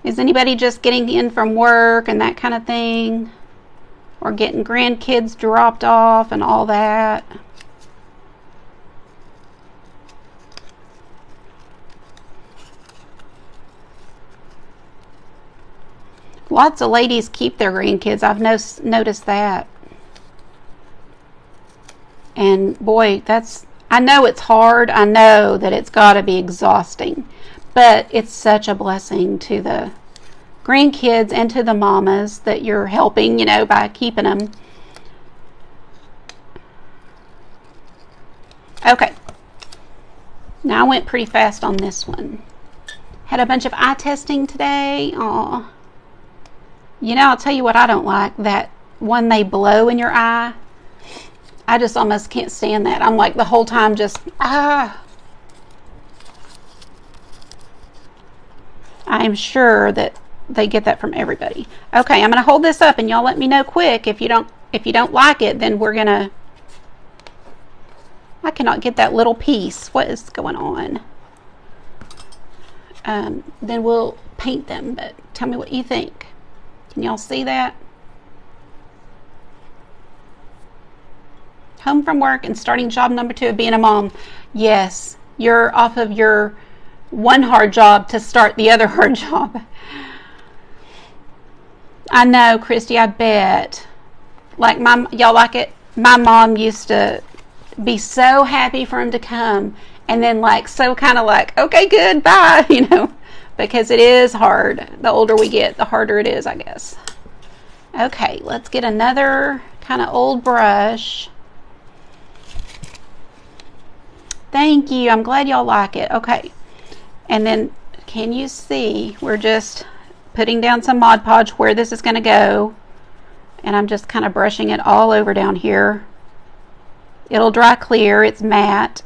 Is anybody just getting in from work and that kind of thing? Or getting grandkids dropped off and all that? Lots of ladies keep their grandkids. I've noticed that. And boy, I know it's hard. I know that it's got to be exhausting. But it's such a blessing to the grandkids and to the mamas that you're helping, you know, by keeping them. Okay. Now I went pretty fast on this one. Had a bunch of eye testing today. Aw. You know, I'll tell you what I don't like. That one they blow in your eye. I just almost can't stand that. I'm like the whole time just, I am sure that they get that from everybody. Okay, I'm going to hold this up and y'all let me know quick. If you don't like it, then we're going to, I cannot get that little piece. What is going on? Then we'll paint them, but tell me what you think. Can y'all see that? Home from work and starting job number 2 of being a mom. Yes, you're off of your one hard job to start the other hard job. I know, Christy, I bet. Like y'all like it? My mom used to be so happy for him to come, and then like so kind of like, okay, good, bye, you know, because it is hard. The older we get, the harder it is, I guess. Okay, let's get another kind of old brush. Thank you. I'm glad y'all like it. Okay. And then can you see we're just putting down some Mod Podge where this is going to go. And I'm just kind of brushing it all over down here. It'll dry clear. It's matte.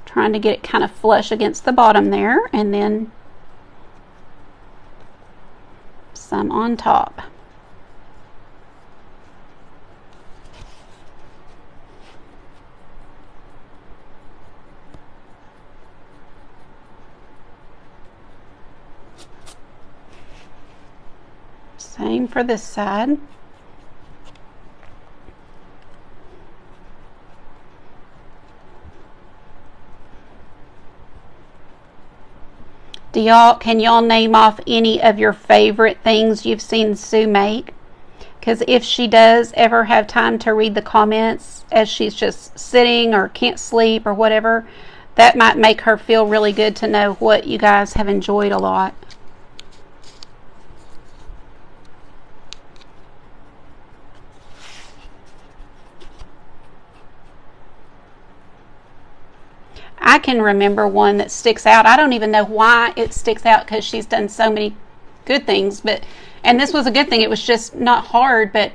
Trying to get it kind of flush against the bottom there. And then some on top. Same for this side. Can y'all name off any of your favorite things you've seen Sue make? Because if she does ever have time to read the comments as she's just sitting or can't sleep or whatever, that might make her feel really good to know what you guys have enjoyed a lot. I can remember one that sticks out. I don't even know why it sticks out because she's done so many good things, and this was a good thing. It was just not hard, but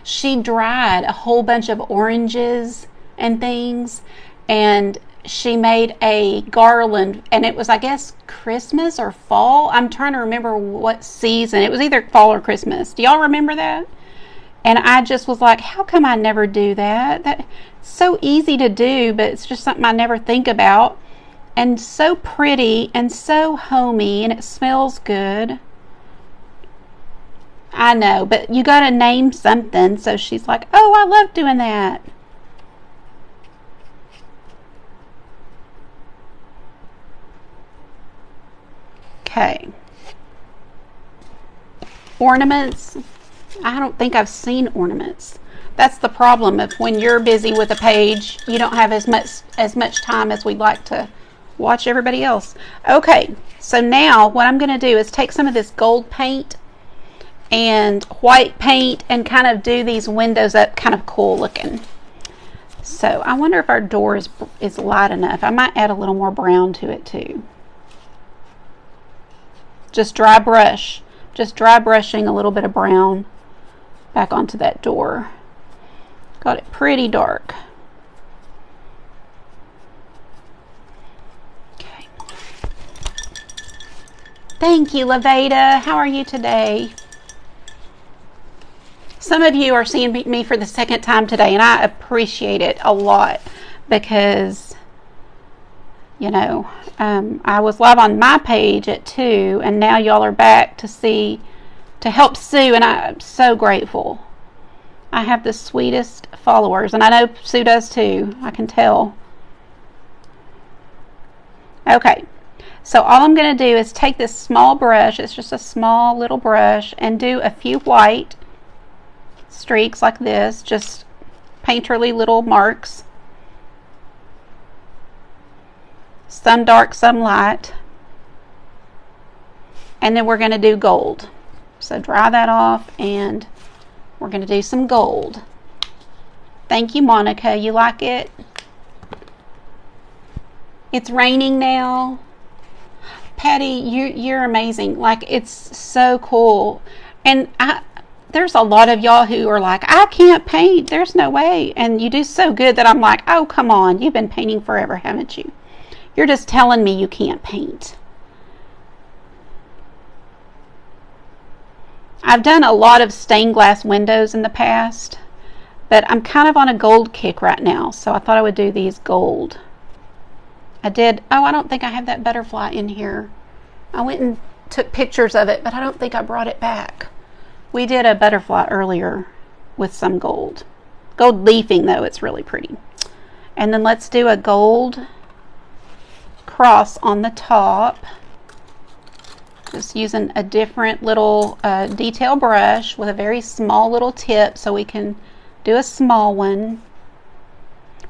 she dried a whole bunch of oranges and things, and she made a garland, and it was, I guess, Christmas or fall. I'm trying to remember what season. It was either fall or Christmas. Do y'all remember that? And I just was like, how come I never do that? That's so easy to do, but it's just something I never think about. And so pretty and so homey, and it smells good. I know, but you got to name something. So she's like, oh, I love doing that. Okay. Ornaments. I don't think I've seen ornaments. That's the problem of when you're busy with a page, you don't have as much time as we'd like to watch everybody else. Okay, so now what I'm going to do is take some of this gold paint and white paint and kind of do these windows up kind of cool looking. So I wonder if our door is light enough. I might add a little more brown to it too. Just dry brushing a little bit of brown back onto that door. Got it pretty dark. Okay. Thank you, Laveda. How are you today? Some of you are seeing me for the second time today, and I appreciate it a lot because, you know, I was live on my page at 2, and now y'all are back to help Sue, and I'm so grateful. I have the sweetest followers, and I know Sue does too. I can tell. Okay, so all I'm going to do is take this small brush, it's just a small little brush, and do a few white streaks like this, just painterly little marks. Some dark, some light. And then we're going to do gold. So dry that off, and we're going to do some gold. Thank you, Monica. You like it? It's raining now. Patty, you're amazing. Like, it's so cool. And there's a lot of y'all who are like, I can't paint. There's no way. And you do so good that I'm like, oh, come on. You've been painting forever, haven't you? You're just telling me you can't paint. I've done a lot of stained glass windows in the past, but I'm kind of on a gold kick right now, so I thought I would do these gold. I don't think I have that butterfly in here. I went and took pictures of it, but I don't think I brought it back. We did a butterfly earlier with some gold. Gold leafing, though, it's really pretty. And then let's do a gold cross on the top. Just using a different little detail brush with a very small little tip so we can do a small one.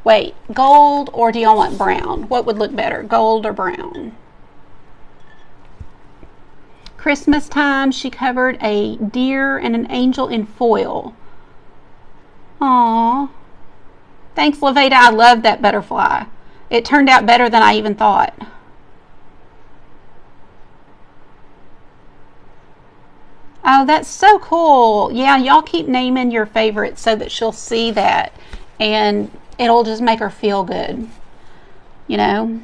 Wait, gold or do y'all want brown? What would look better, gold or brown? Christmas time, she covered a deer and an angel in foil. Aww. Thanks, Laveda. I love that butterfly. It turned out better than I even thought. Oh, that's so cool. Yeah, y'all keep naming your favorites so that she'll see that and it'll just make her feel good, you know?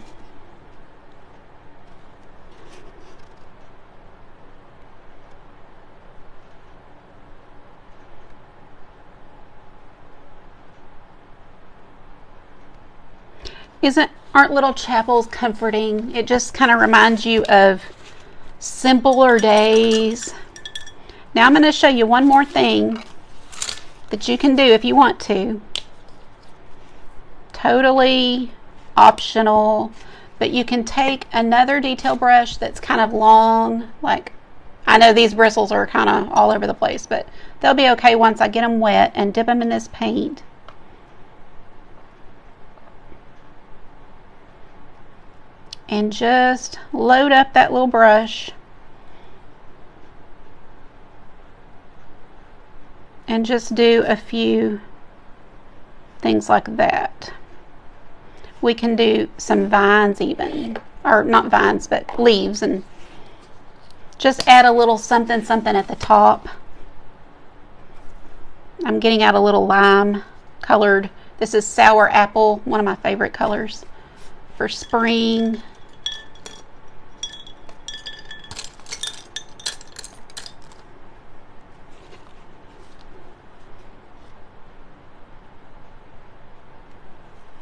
Aren't little chapels comforting? It just kind of reminds you of simpler days. Now I'm going to show you one more thing that you can do if you want to. Totally optional, but you can take another detail brush that's kind of long. Like, I know these bristles are kind of all over the place, but they'll be okay once I get them wet, and dip them in this paint. And just load up that little brush and just do a few things like that. We can do some vines even, or not vines, but leaves, and just add a little something at the top. I'm getting out a little lime colored. This is sour apple, one of my favorite colors for spring.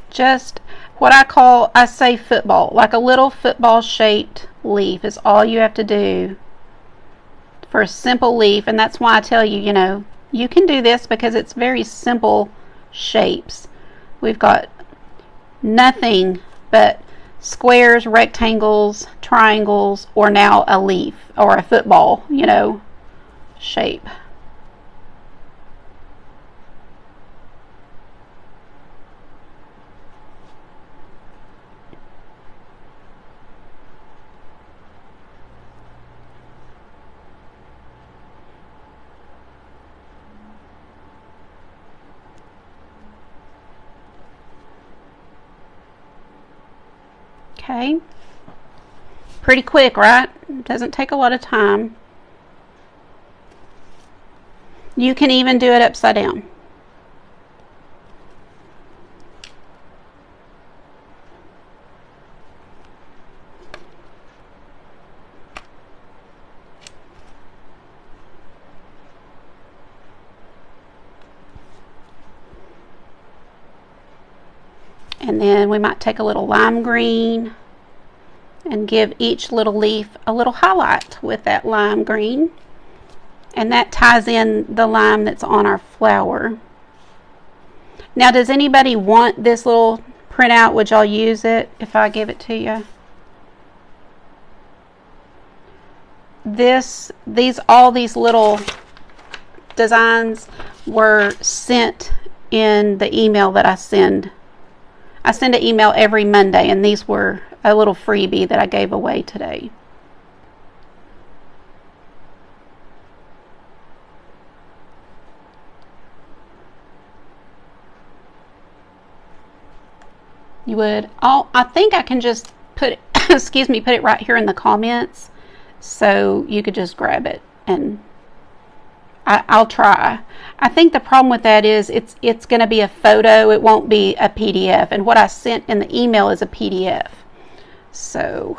Just what I say football, like a little football shaped leaf is all you have to do for a simple leaf. And that's why I tell you, you know, you can do this because it's very simple shapes. We've got nothing but squares, rectangles, triangles, or now a leaf or a football, you know, shape. Okay. Pretty quick, right? Doesn't take a lot of time. You can even do it upside down. And then we might take a little lime green and give each little leaf a little highlight with that lime green. And that ties in the lime that's on our flower. Now, does anybody want this little printout? Would y'all use it if I give it to you? All these little designs were sent in the email that I send. I send an email every Monday, and these were a little freebie that I gave away today. You would, I think I can just put it, excuse me, put it right here in the comments, so you could just grab it, and I'll try. I think the problem with that is it's going to be a photo. It won't be a PDF, and what I sent in the email is a PDF. So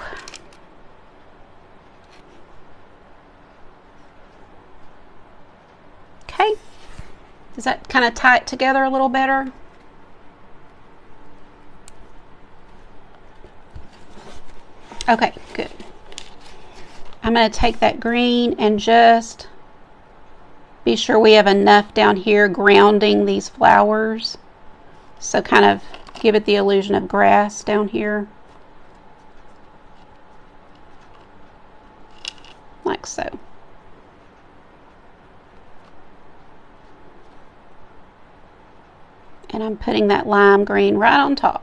okay, does that kind of tie it together a little better? Okay, good. I'm going to take that green and just be sure we have enough down here grounding these flowers. So kind of give it the illusion of grass down here. Like so. And I'm putting that lime green right on top.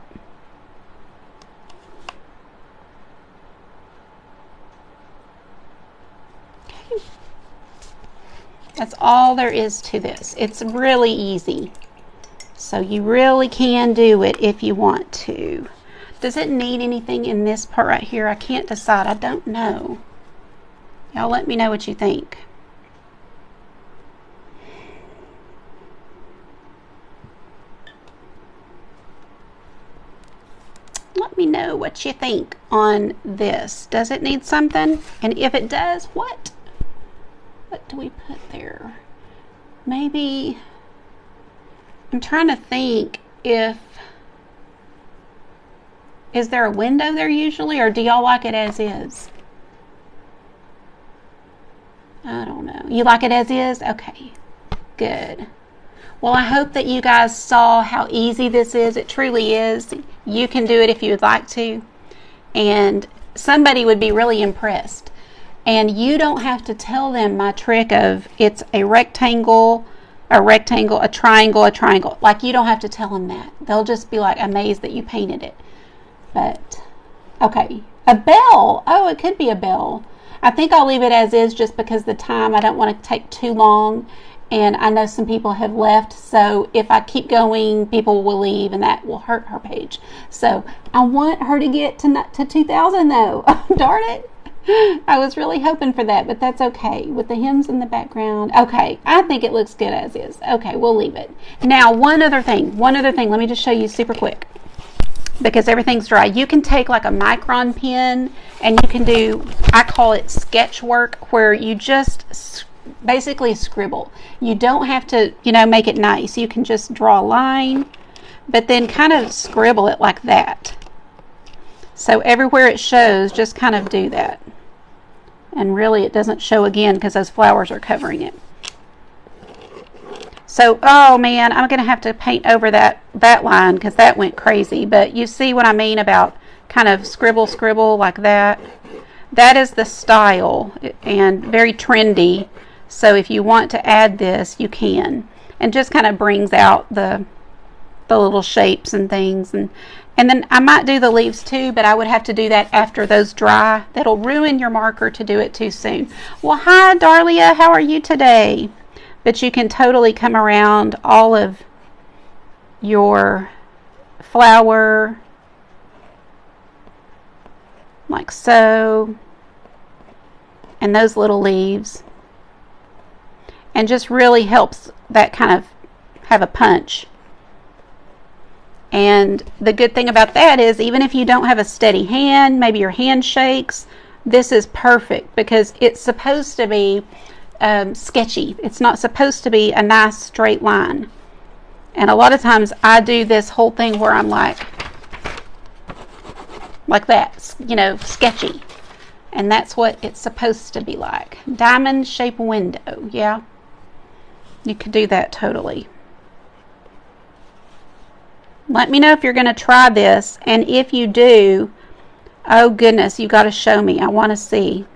That's all there is to this. It's really easy. So you really can do it if you want to. Does it need anything in this part right here? I can't decide. I don't know. Y'all let me know what you think. Let me know what you think on this. Does it need something? And if it does, what? What do we put there? Maybe, I'm trying to think if, is there a window there usually, or do y'all like it as is? I don't know. You like it as is? Okay, good. Well, I hope that you guys saw how easy this is. It truly is. You can do it if you would like to, and somebody would be really impressed. And you don't have to tell them my trick of it's a rectangle, a triangle. Like, you don't have to tell them that. They'll just be like amazed that you painted it. But, okay. A bell. Oh, it could be a bell. I think I'll leave it as is just because the time, I don't want to take too long. And I know some people have left. So if I keep going, people will leave and that will hurt her page. So I want her to get to 2,000 though. Darn it. I was really hoping for that, but that's okay. With the hymns in the background. Okay, I think it looks good as is. Okay, we'll leave it. Now, one other thing. Let me just show you super quick, because everything's dry. You can take like a Micron pen and you can do, I call it sketch work, where you just basically scribble. You don't have to, make it nice. You can just draw a line, but then kind of scribble it like that. So everywhere it shows, just kind of do that. And really it doesn't show again because those flowers are covering it. So, oh man, I'm going to have to paint over that line because that went crazy. But you see what I mean about kind of scribble like that? That is the style and very trendy. So if you want to add this, you can. And just kind of brings out the little shapes and things. And then I might do the leaves too, but I would have to do that after those dry. That'll ruin your marker to do it too soon. Well, hi, Darlia. How are you today? But you can totally come around all of your flower like so, and those little leaves, and just really helps that kind of have a punch. And the good thing about that is, even if you don't have a steady hand, maybe your hand shakes, this is perfect because it's supposed to be sketchy. It's not supposed to be a nice straight line. And a lot of times I do this whole thing where I'm like that, you know, sketchy. And that's what it's supposed to be like. Diamond shape window, yeah. You could do that totally. Let me know if you're going to try this, and if you do, oh goodness, you got to show me. I want to see.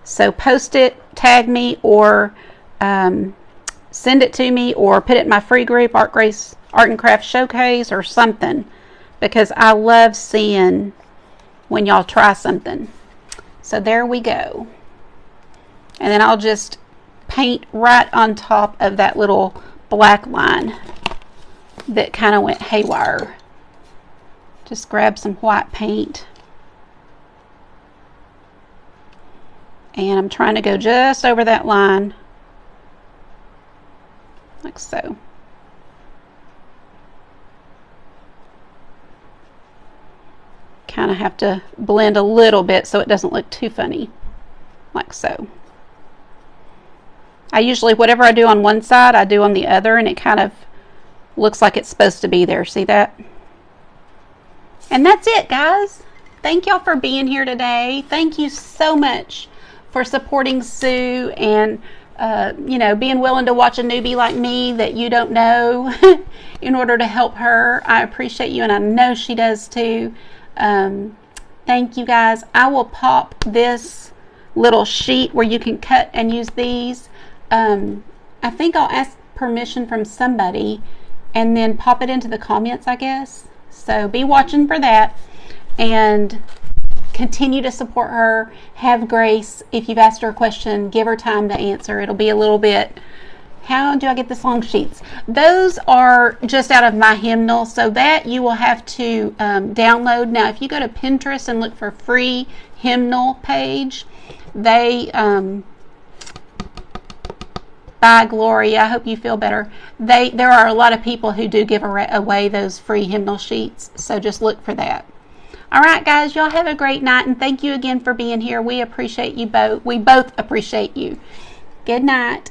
So post it, tag me, or send it to me, or put it in my free group, Art and Craft Showcase, or something, because I love seeing when y'all try something. So there we go. And then I'll just paint right on top of that little black line that kind of went haywire. Just grab some white paint, and I'm trying to go just over that line like so. Kind of have to blend a little bit so it doesn't look too funny, like so. I usually, whatever I do on one side, I do on the other, and it kind of looks like it's supposed to be there. See that? And that's it, guys. Thank y'all for being here today. Thank you so much for supporting Sue and you know, being willing to watch a newbie like me that you don't know in order to help her. I appreciate you, and I know she does too. Thank you, guys. I will pop this little sheet where you can cut and use these. I think I'll ask permission from somebody and then pop it into the comments, I guess. So be watching for that, and continue to support her. Have grace. If you've asked her a question, give her time to answer. It'll be a little bit, how do I get the song sheets? Those are just out of my Hymnal, so that you will have to download. Now, if you go to Pinterest and look for free Hymnal page, they by Gloria, I hope you feel better. There are a lot of people who do give away those free Hymnal sheets, so just look for that. All right, guys, y'all have a great night, and thank you again for being here. We appreciate you both. We both appreciate you. Good night.